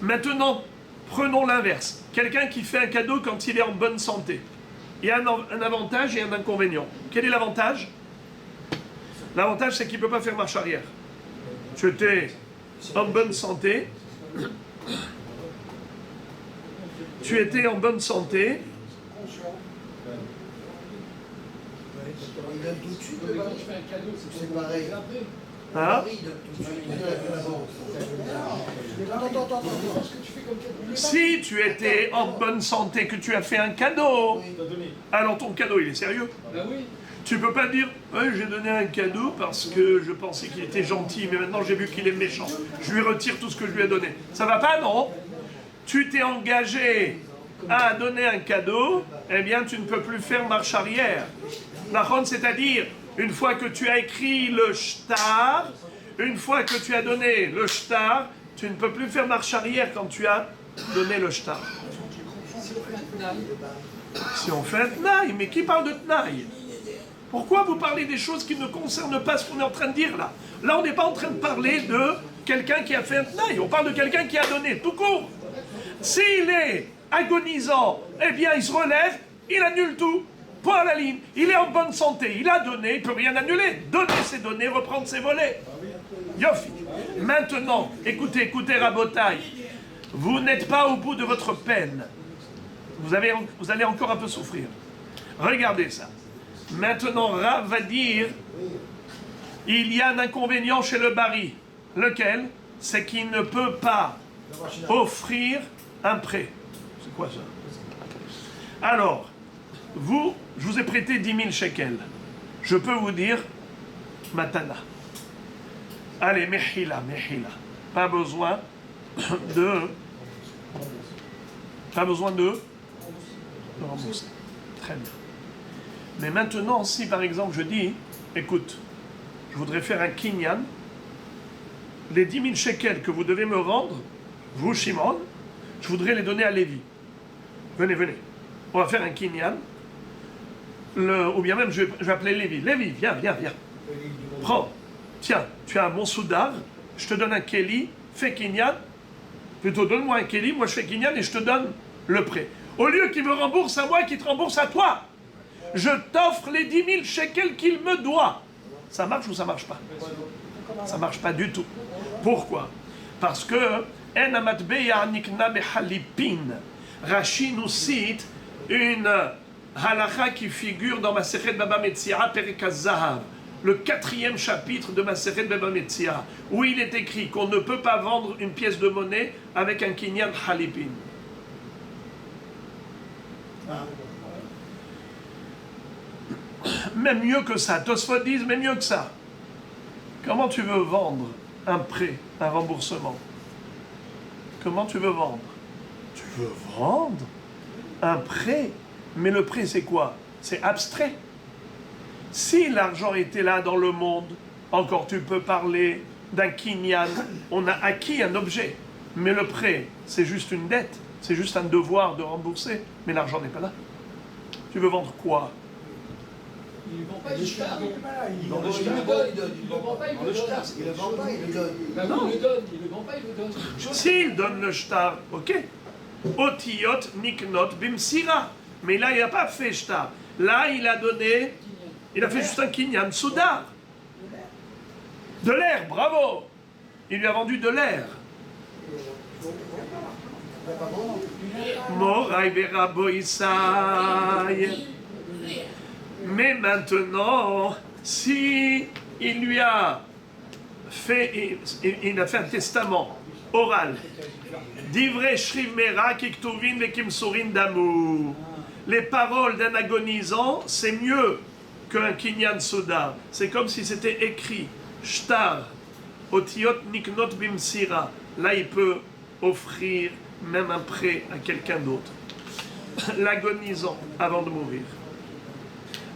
Maintenant, prenons l'inverse. Quelqu'un qui fait un cadeau quand il est en bonne santé. Il y a un avantage et un inconvénient. Quel est l'avantage? L'avantage, c'est qu'il ne peut pas faire marche arrière. Tu étais en bonne santé. Tu étais en bonne santé. Il donne tout de suite, Mais quand je fais un cadeau, c'est pareil. Hein? Il donne tout de suite, il donne à l'avance. Attends. Qu'est-ce que tu fais comme cadeau? Si tu étais en bonne santé, que tu as fait un cadeau, alors ton cadeau, il est sérieux. Ben oui. Tu peux pas dire, ouais, j'ai donné un cadeau parce que je pensais qu'il était gentil, mais maintenant j'ai vu qu'il est méchant. Je lui retire tout ce que je lui ai donné. Ça va pas, non? Tu t'es engagé à donner un cadeau, eh bien tu ne peux plus faire marche arrière. C'est-à-dire, une fois que tu as écrit le shtar, une fois que tu as donné le shtar, tu ne peux plus faire marche arrière quand tu as donné le shtar. Si on fait un tnaï, mais qui parle de tnaï? Pourquoi vous parlez des choses qui ne concernent pas ce qu'on est en train de dire là? Là, on n'est pas en train de parler de quelqu'un qui a fait un tnaï, on parle de quelqu'un qui a donné, tout court. S'il est agonisant, eh bien il se relève, il annule tout. Point à la ligne. Il est en bonne santé, il a donné, il ne peut rien annuler. Donner ses données, reprendre ses volets. Yofi. Maintenant, écoutez, Rabotai, vous n'êtes pas au bout de votre peine. Vous allez encore un peu souffrir. Regardez ça. Maintenant, Rav va dire, il y a un inconvénient chez le Bari. Lequel? C'est qu'il ne peut pas offrir un prêt. C'est quoi ça? Alors, je vous ai prêté 10 000 shekels. Je peux vous dire, matana. Allez, mehila. Pas besoin de rembourser. Très bien. Mais maintenant, si par exemple je dis, écoute, je voudrais faire un kinyan, les 10 000 shekels que vous devez me rendre, vous, Shimon, je voudrais les donner à Lévi. Venez. On va faire un kinyan. Ou bien même, je vais appeler Lévi. Lévi, viens. Prends. Tiens, tu as mon soudar, je te donne un keli, fais kinyan. Plutôt, donne-moi un keli, moi je fais kinyan et je te donne le prêt. Au lieu qu'il me rembourse à moi, qu'il te rembourse à toi. Je t'offre les 10 000 shekels qu'il me doit. Ça marche ou ça marche pas? Ça marche pas du tout. Pourquoi? Parce que Rashi nous cite une halakha qui figure dans Masechet Baba Metzia, Perek HaZahav, le 4e chapitre de Masechet Baba Metzia, où il est écrit qu'on ne peut pas vendre une pièce de monnaie avec un kinyan halipin. Même mieux que ça, Tosfot disent, même mieux que ça. Comment tu veux vendre un prêt, un remboursement? Comment tu veux vendre? Tu veux vendre un prêt? Mais le prêt, c'est quoi? C'est abstrait. Si l'argent était là dans le monde, encore tu peux parler d'un kinyan, on a acquis un objet. Mais le prêt, c'est juste une dette, c'est juste un devoir de rembourser, mais l'argent n'est pas là. Tu veux vendre quoi? Il ne vend pas le shtar. Il le vend pas, il le vend pas, il le donne. Il le vend pas, il le donne. Non, il le donne. Il ne vend pas, il le donne. S'il donne le shtar, ok. Otiyot niknot bimsira. Mais là, il n'a pas fait shtar. Là, il a donné, il a fait juste un kinyan soudar. De l'air, bravo. Il lui a vendu de l'air. Moraï vera boïsaï. Mais maintenant, si il lui a fait, il a fait un testament oral, d'ivrei shriv mera kiktuvin vekimsurin d'amour. Les paroles d'un agonisant, c'est mieux qu'un kinyan soda. C'est comme si c'était écrit shtar otiyot niknot bimsira. Là, il peut offrir même un prêt à quelqu'un d'autre. L'agonisant avant de mourir.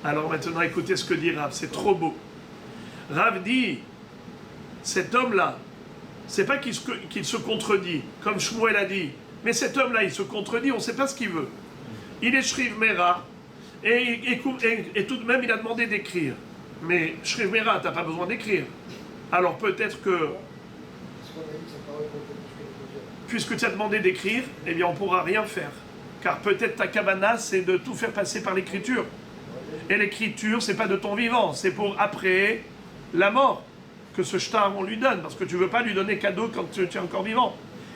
Alors maintenant, écoutez ce que dit Rav, c'est trop beau. Rav dit, cet homme-là, c'est pas qu'il se contredit, comme Shmuel a dit, mais cet homme-là, il se contredit, on ne sait pas ce qu'il veut. Il est Shriv Mera, et tout de même, il a demandé d'écrire. Mais Shriv Mera, tu n'as pas besoin d'écrire. Alors peut-être que, puisque tu as demandé d'écrire, eh bien on ne pourra rien faire. Car peut-être ta cabana, c'est de tout faire passer par l'écriture. Et l'écriture, c'est pas de ton vivant, c'est pour après la mort que ce shtar on lui donne, parce que tu veux pas lui donner cadeau quand tu es encore vivant.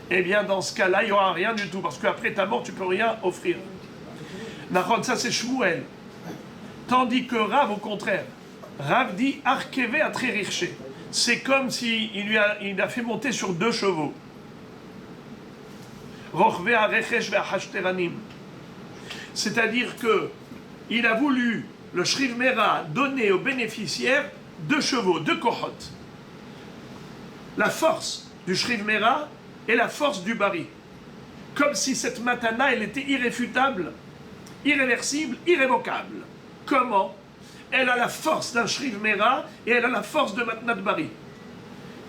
Eh bien, dans ce cas-là, il n'y aura rien du tout, parce qu'après ta mort, tu peux rien offrir. Nahon, ça c'est Shmuel. Tandis que Rav, au contraire, Rav dit Arkeve à Trérirché. C'est comme si il a fait monter sur 2 chevaux. Rochve à Rechesh ve Hashteranim. C'est-à-dire que il a voulu, le Shriv Mera, donner aux bénéficiaires 2 chevaux, 2 kohot. La force du Shriv Mera et la force du Bari. Comme si cette matana, elle était irréfutable, irréversible, irrévocable. Comment? Elle a la force d'un Shriv Mera et elle a la force de Matnat Bari.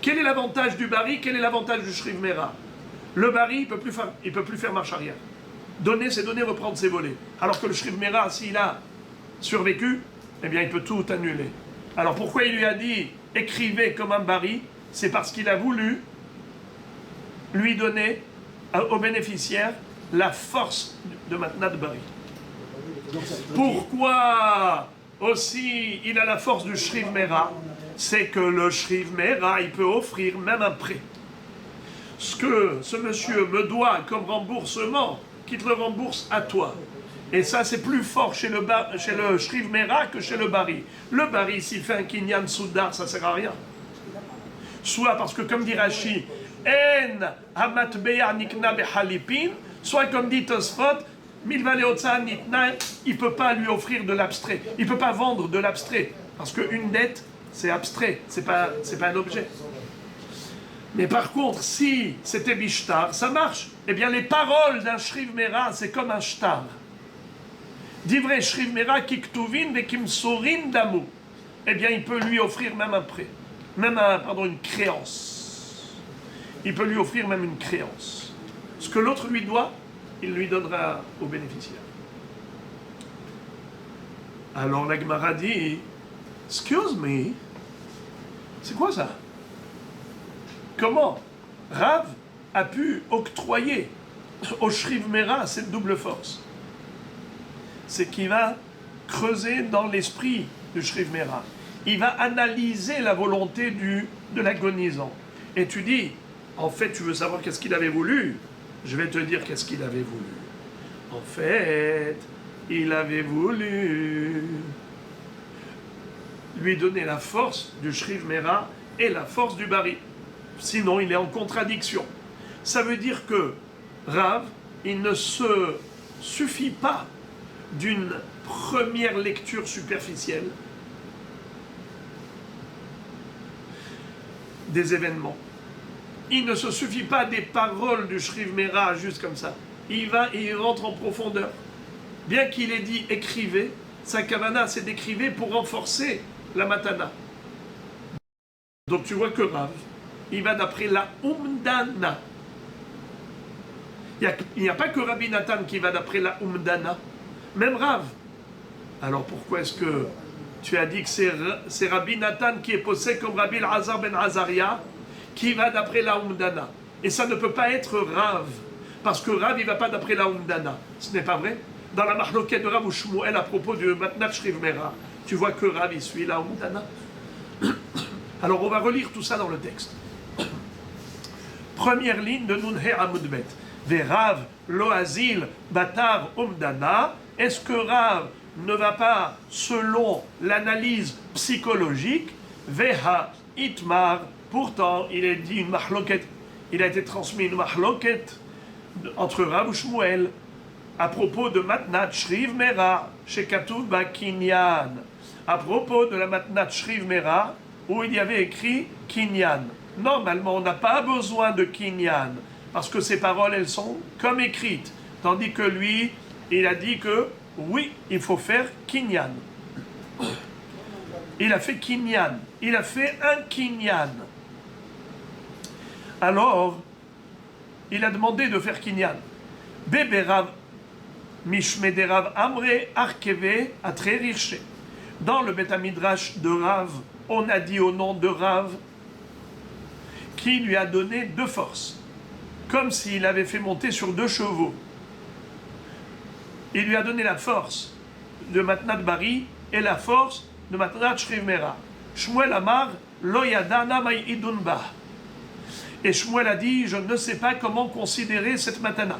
Quel est l'avantage du Bari? Quel est l'avantage du Shriv Mera? Le Bari, il ne peut plus faire marche arrière. Donner, c'est donner, reprendre, c'est voler. Alors que le Shriv Mera, s'il a survécu, eh bien, il peut tout annuler. Alors pourquoi il lui a dit « écrivez comme un Bari » C'est parce qu'il a voulu lui donner aux bénéficiaires la force de Matnat Bari. Pourquoi aussi il a la force du Shriv Mera? C'est que le Shriv Mera, il peut offrir même un prêt. Ce que ce monsieur me doit comme remboursement, qu'il te le rembourse à toi. Et ça, c'est plus fort chez le Shriv Mera que chez le Bari. Le Bari, s'il fait un kinyan soudar, ça ne sert à rien. Soit parce que, comme dit Rashi, En hamatbeya nikna behalipin, soit comme dit Tosfot, milva leotza nitna, il ne peut pas lui offrir de l'abstrait. Il ne peut pas vendre de l'abstrait. Parce qu'une dette, c'est abstrait, c'est pas un objet. Mais par contre, si c'était bishtar, ça marche. Eh bien, les paroles d'un Shriv Mera, c'est comme un shtar. Divrei Shriv Mera kiktuvin vekimsurin damu. Eh bien, il peut lui offrir même un prêt. Même une créance. Il peut lui offrir même une créance. Ce que l'autre lui doit, il lui donnera au bénéficiaire. Alors la Gemara dit, excuse me, c'est quoi ça? Comment Rav a pu octroyer au Shriv Mera cette double force? c'est qu'il va creuser dans l'esprit du Shriv Mera. Il va analyser la volonté de l'agonisant. Et tu dis, en fait, tu veux savoir qu'est-ce qu'il avait voulu? Je vais te dire qu'est-ce qu'il avait voulu. En fait, il avait voulu lui donner la force du Shriv Mera et la force du Bari. Sinon, il est en contradiction. Ça veut dire que Rav, il ne se suffit pas d'une première lecture superficielle des événements. Il ne se suffit pas des paroles du Shriv Mera juste comme ça. Il rentre en profondeur. Bien qu'il ait dit écrivez, sa kavana c'est d'écrivez pour renforcer la matana. Donc tu vois que Rav, il va d'après la Umdana. Il n'y a pas que Rabbi Nathan qui va d'après la Umdana, même Rav. Alors pourquoi est-ce que tu as dit que c'est Rabbi Nathan qui est posé comme Rabbi Elazar ben Azaria qui va d'après la Umdana? Et ça ne peut pas être Rav, parce que Rav il ne va pas d'après la Umdana. Ce n'est pas vrai? Dans la Mahloket de Rav ou Shmuel à propos du Matnat Shriv Mera, tu vois que Rav il suit la Umdana. Alors on va relire tout ça dans le texte. Première ligne de Nunhe Amudbet. Verav Loazil Batar Umdana. Est-ce que Rav ne va pas selon l'analyse psychologique? Veha Itmar. Pourtant, il est dit une mahloket. Il a été transmis une mahloket entre Rav ou Shmuel à propos de Matnat Shriv Mera chez Katuv Kinyan. À propos de la Matnat Shriv Mera où il y avait écrit Kinyan. Normalement, on n'a pas besoin de Kinyan, parce que ces paroles, elles sont comme écrites. Tandis que lui, il a dit que, oui, il faut faire Kinyan. Il a fait Kinyan. Il a fait un Kinyan. Alors, il a demandé de faire Kinyan. Beberav Mishmederav Amre Arkeve Atrerirche. Dans le Beth Midrash de Rav, on a dit au nom de Rav qui lui a donné deux forces, comme s'il avait fait monter sur deux chevaux. Il lui a donné la force de Matnat Bari et la force de Matnat Shriv Mera. Shmuel Amar Lo Yadana Mai Idunba. Et Shmuel a dit, je ne sais pas comment considérer cette matana.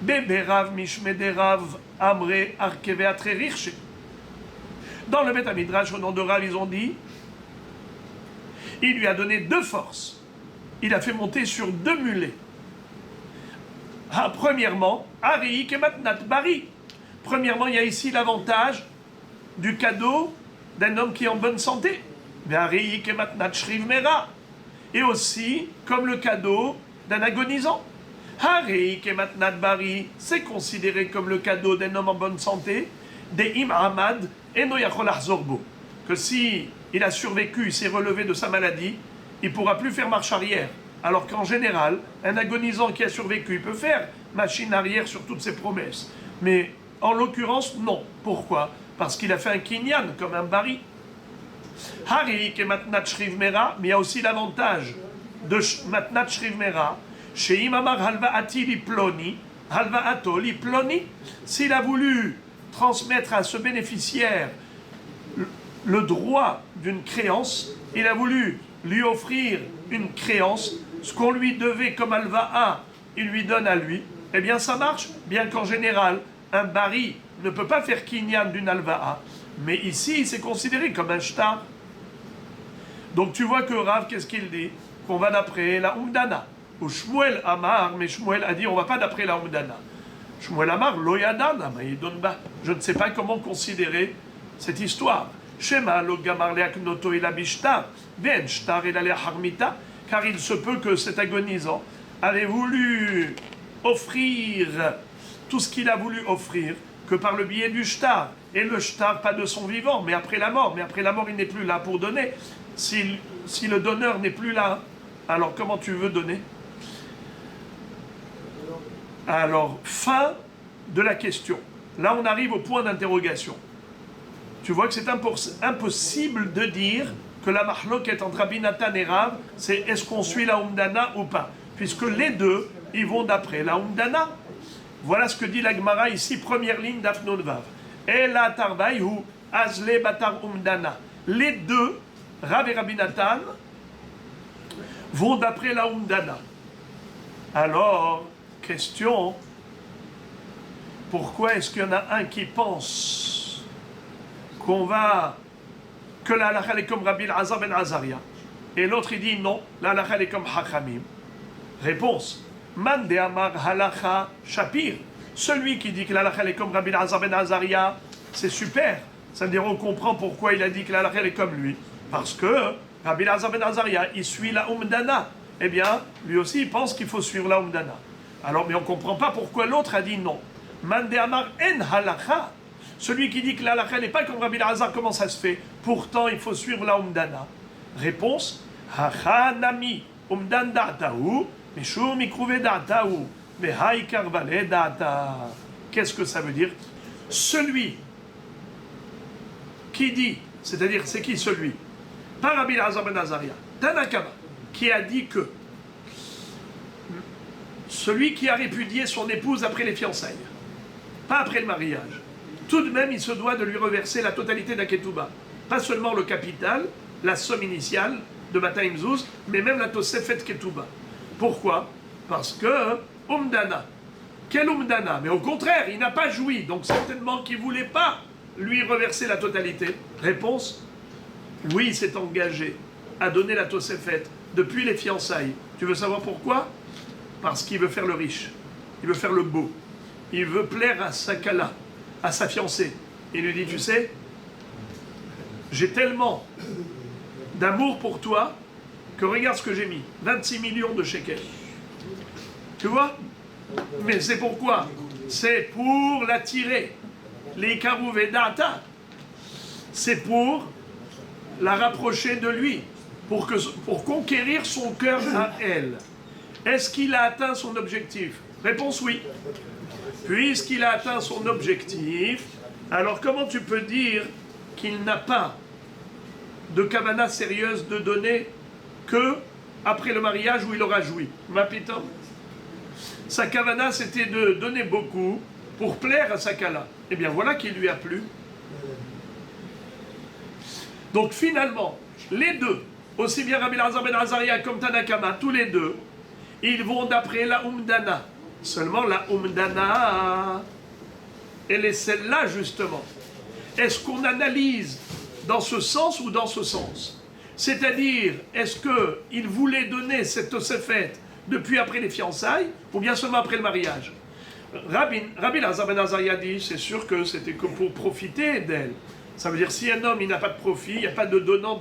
Beberav Mishmederav Amre Arkeve Atrerirche. Dans le Beth Midrash, au nom de Rav, ils ont dit, il lui a donné deux forces. Il a fait monter sur deux mulets. Ah, premièrement, Ari et Matnat Bari. Premièrement, il y a ici l'avantage du cadeau d'un homme qui est en bonne santé. Ari et Matnat Shriv Mera. Et aussi, comme le cadeau d'un agonisant. Ari et Matnat Bari, c'est considéré comme le cadeau d'un homme en bonne santé, des Im Ahmad et Noyachol Zorbo. Que si il a survécu, il s'est relevé de sa maladie, il ne pourra plus faire marche arrière. Alors qu'en général, un agonisant qui a survécu, il peut faire machine arrière sur toutes ses promesses. Mais en l'occurrence, non. Pourquoi? Parce qu'il a fait un kinyan, comme un bari. Harik et Matnat Shriv Mera, mais il y a aussi l'avantage de Matnat Shriv Mera, chez Imamar Halvaati Liploni, Halvaato Liploni, s'il a voulu transmettre à ce bénéficiaire le droit d'une créance, il a voulu lui offrir une créance, ce qu'on lui devait comme alva'a, il lui donne à lui, eh bien ça marche, bien qu'en général, un bari ne peut pas faire kinyan d'une alva'a, mais ici, c'est considéré comme un shtar. Donc tu vois que Rav, qu'est-ce qu'il dit? Qu'on va d'après la Umdana. Ou Shmuel Amar, mais Shmuel a dit, on va pas d'après la Umdana. Shmuel Amar, Loyadana, je ne sais pas comment considérer cette histoire. Shema lo gamar leaknoto ila bishtar, ben shtar ila harmita, car il se peut que cet agonisant avait voulu offrir tout ce qu'il a voulu offrir que par le biais du shtar. Et le shtar, pas de son vivant, mais après la mort. Mais après la mort, il n'est plus là pour donner. Si le donneur n'est plus là, alors comment tu veux donner? Alors, fin de la question. Là, on arrive au point d'interrogation. Tu vois que c'est impossible de dire que la mahloket entre Rabbi Nathan et Rav, c'est est-ce qu'on suit la Umdana ou pas? Puisque les deux, ils vont d'après la Umdana. Voilà ce que dit la Gemara ici, première ligne d'Afnon Vav. Ela Tarbaïhu Azle Batar Umdana. Les deux, Rav et Rabbi Nathan, vont d'après la Umdana. Alors, question, pourquoi est-ce qu'il y en a un qui pense que la halakha est comme Rabbi Elazar ben Azaria, et l'autre il dit non, la halakha est comme Hachamim? Réponse, Man de Amar halakha Shapir. Celui qui dit que la halakha est comme Rabbi Elazar ben Azaria, c'est super. Ça veut dire on comprend pourquoi il a dit que la halakha est comme lui. Parce que Rabbi Elazar ben Azaria, il suit la Umdana. Eh bien, lui aussi il pense qu'il faut suivre la Umdana. Alors, mais on ne comprend pas pourquoi l'autre a dit non. Man de Amar en halakha. Celui qui dit que la halakha n'est pas comme Rabbi Elazar, comment ça se fait? Pourtant, il faut suivre la Umdana. Réponse, Hachanami Umdan da'atahu, Mishum ikruve da'atahu, Mehai karvale da'ata. Qu'est-ce que ça veut dire? Celui qui dit, c'est-à-dire, c'est qui celui? Pas Rabbi Elazar ben Azaria, Tanakama, qui a dit que celui qui a répudié son épouse après les fiançailles, pas après le mariage, tout de même il se doit de lui reverser la totalité d'Aketouba. Pas seulement le capital, la somme initiale de Matayim Zouz, mais même la Tosefet Ketouba. Pourquoi? Parce que Umdana. Quel Umdana? Mais au contraire, il n'a pas joui, donc certainement qu'il ne voulait pas lui reverser la totalité. Réponse, oui, il s'est engagé à donner la Tosefet depuis les fiançailles. Tu veux savoir pourquoi? Parce qu'il veut faire le riche, il veut faire le beau, il veut plaire à sa kala, à sa fiancée. Il lui dit, tu sais, j'ai tellement d'amour pour toi que regarde ce que j'ai mis, 26 millions de shekels. Tu vois? Mais c'est pourquoi? C'est pour l'attirer, les karouvedata. C'est pour la rapprocher de lui, pour conquérir son cœur à elle. Est-ce qu'il a atteint son objectif? Réponse oui. Puisqu'il a atteint son objectif, alors comment tu peux dire qu'il n'a pas de kavana sérieuse de donner que après le mariage où il aura joui? Ma pitam. Sa kavana c'était de donner beaucoup pour plaire à sa kala. Eh bien voilà qui lui a plu. Donc finalement, les deux, aussi bien Rabbi Elazar ben Azaria comme Tanakama, tous les deux, ils vont d'après la Umdana. Seulement la Umdana, elle est celle-là justement. Est-ce qu'on analyse dans ce sens ou dans ce sens? C'est-à-dire, est-ce qu'il voulait donner cette Tosefet depuis après les fiançailles ou bien seulement après le mariage? Rabbi Elazar ben Azaria dit, c'est sûr que c'était que pour profiter d'elle. Ça veut dire si un homme il n'a pas de profit, il n'y a pas de donnant,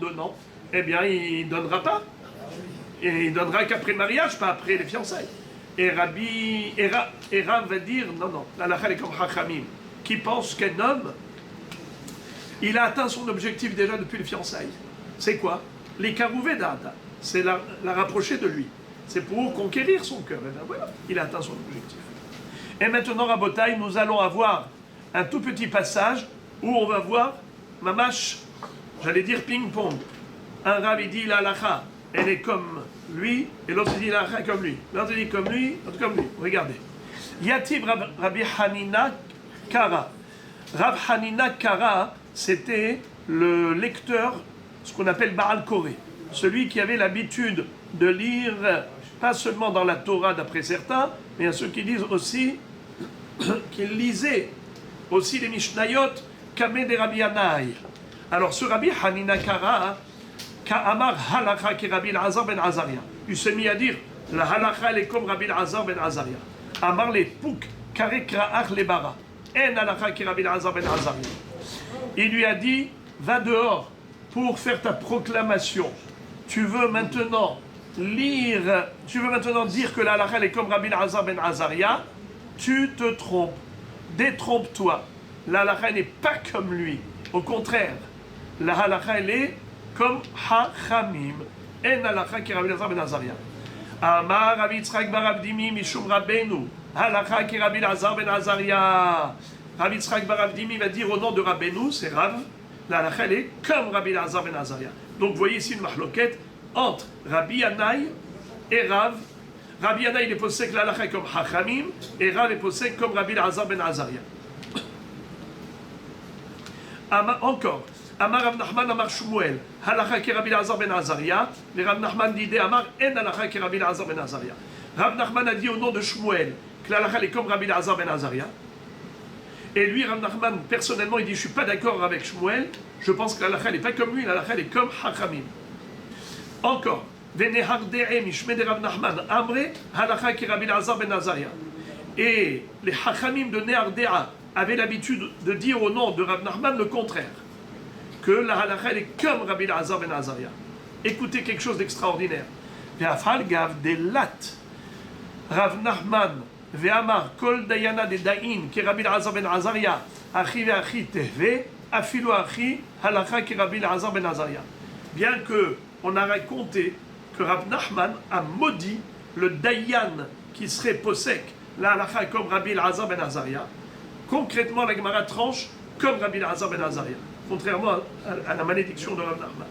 eh bien il ne donnera pas. Et il donnera qu'après le mariage, pas après les fiançailles. Et Rav va dire, non, la halakha est comme Hachamim, qui pense qu'un homme, il a atteint son objectif déjà depuis les fiançailles. C'est quoi? Les karouvé d'Ada, c'est la rapprocher de lui. C'est pour conquérir son cœur. Et bien voilà, il a atteint son objectif. Et maintenant, Rabotai, nous allons avoir un tout petit passage où on va voir, mamash, j'allais dire ping-pong. Un Rav, il dit la halakha, elle est comme lui, et l'autre dit la halakha comme lui. L'autre dit comme lui, l'autre comme lui. Regardez. Yativ Rabbi Hanina Kara. Rav Hanina Kara, c'était le lecteur, ce qu'on appelle Baal Koré. Celui qui avait l'habitude de lire, pas seulement dans la Torah d'après certains, mais à ceux qui disent aussi qu'il lisait aussi les Mishnayot Kameh de Rabbi Yanaï. Alors ce Rabbi Hanina Kara, Ka'amar halakha ki Rabbi Elazar ben Azaria. Il s'est mis à dire, la halakha elle est comme Rabbi Elazar ben Azaria. Amar le pouk kare kra'ach le bara. En halakha ki Rabbi Elazar ben Azaria. Il lui a dit, va dehors pour faire ta proclamation. Tu veux maintenant dire que la halakha elle est comme Rabbi Elazar ben Azaria. Tu te trompes. Détrompe-toi. La halakha n'est pas comme lui. Au contraire, la halakha elle est comme Hachamim. En halakha ki Rabbi Elazar ben Azaria. Amar Rabbi Yitzchak bar Avdimi mishum Rabbeinu. Halakha ki Rabbi Elazar ben Azaria. Rabbi Yitzchak bar Avdimi va dire au nom de Rabbeinu, c'est Rav, la halakha elle est comme Rabbi Elazar ben Azaria. Donc vous voyez ici une mahloket entre Rabbi Yanaï et Rav Rabbi Yana, il est posé que l'halakha comme Hachamim, et Rav est posé comme Rabbi Elazar ben Azaria. Encore, Amar Rav Nachman, Amar Shmuel, halakha ki Rabbi Elazar ben Azaria, et Rav Nachman dit Amar en halakha ki Rabbi Elazar ben Azaria. Rav Nachman a dit au nom de Shmuel que l'halakha est comme Rabbi Elazar ben Azaria. Et lui, Rav Nachman, personnellement, il dit je suis pas d'accord avec Shmuel, je pense que l'halakha n'est pas comme lui, l'halakha est comme Hachamim. Encore, Venehardee Mishme de Rav Nachman, Amre, halakha ki Rabbi Elazar ben Azaria. Et les Hachamim de Nehardea avaient l'habitude de dire au nom de Rav Nachman le contraire, que la halakha est comme Rabbi Elazar ben Azaria. Écoutez quelque chose d'extraordinaire. Ve'afal gav de lat Rav Nachman ve'amar kol dayana de dain ki Rabbi Elazar ben Azaria achi ve'achi tehve afilu achi halakha ki Rabbi Elazar ben Azaria. Bien que on a raconté que Rav Nachman a maudit le dayan qui serait posek la halakha comme Rabbi Elazar ben Azaria, concrètement la Gemara tranche comme Rabbi Elazar ben Azaria, contrairement à la malédiction de Rav Nachman.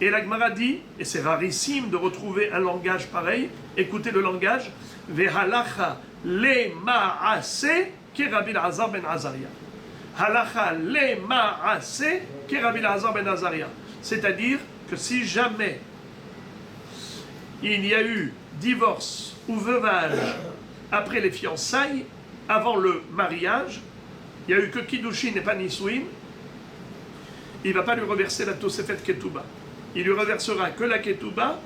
Et la Gemara dit, et c'est rarissime de retrouver un langage pareil, écoutez le langage, Vehalacha le ma'ase ki Rabbi Elazar ben Azaria. Halacha le ma'ase ki Rabbi Elazar ben Azaria. C'est-à-dire que si jamais il y a eu divorce ou veuvage après les fiançailles, avant le mariage, il n'y a eu que Kiddushin et pas Nisouin, il ne va pas lui reverser la Tosefet Ketouba. Il lui reversera que la Ketouba,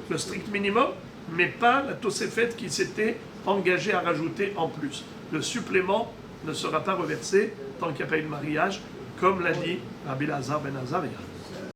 le strict minimum, mais pas la Tosefet qui s'était engagé à rajouter en plus. Le supplément ne sera pas reversé tant qu'il n'y a pas eu de mariage, comme l'a dit Rabbi Elazar ben Azaria.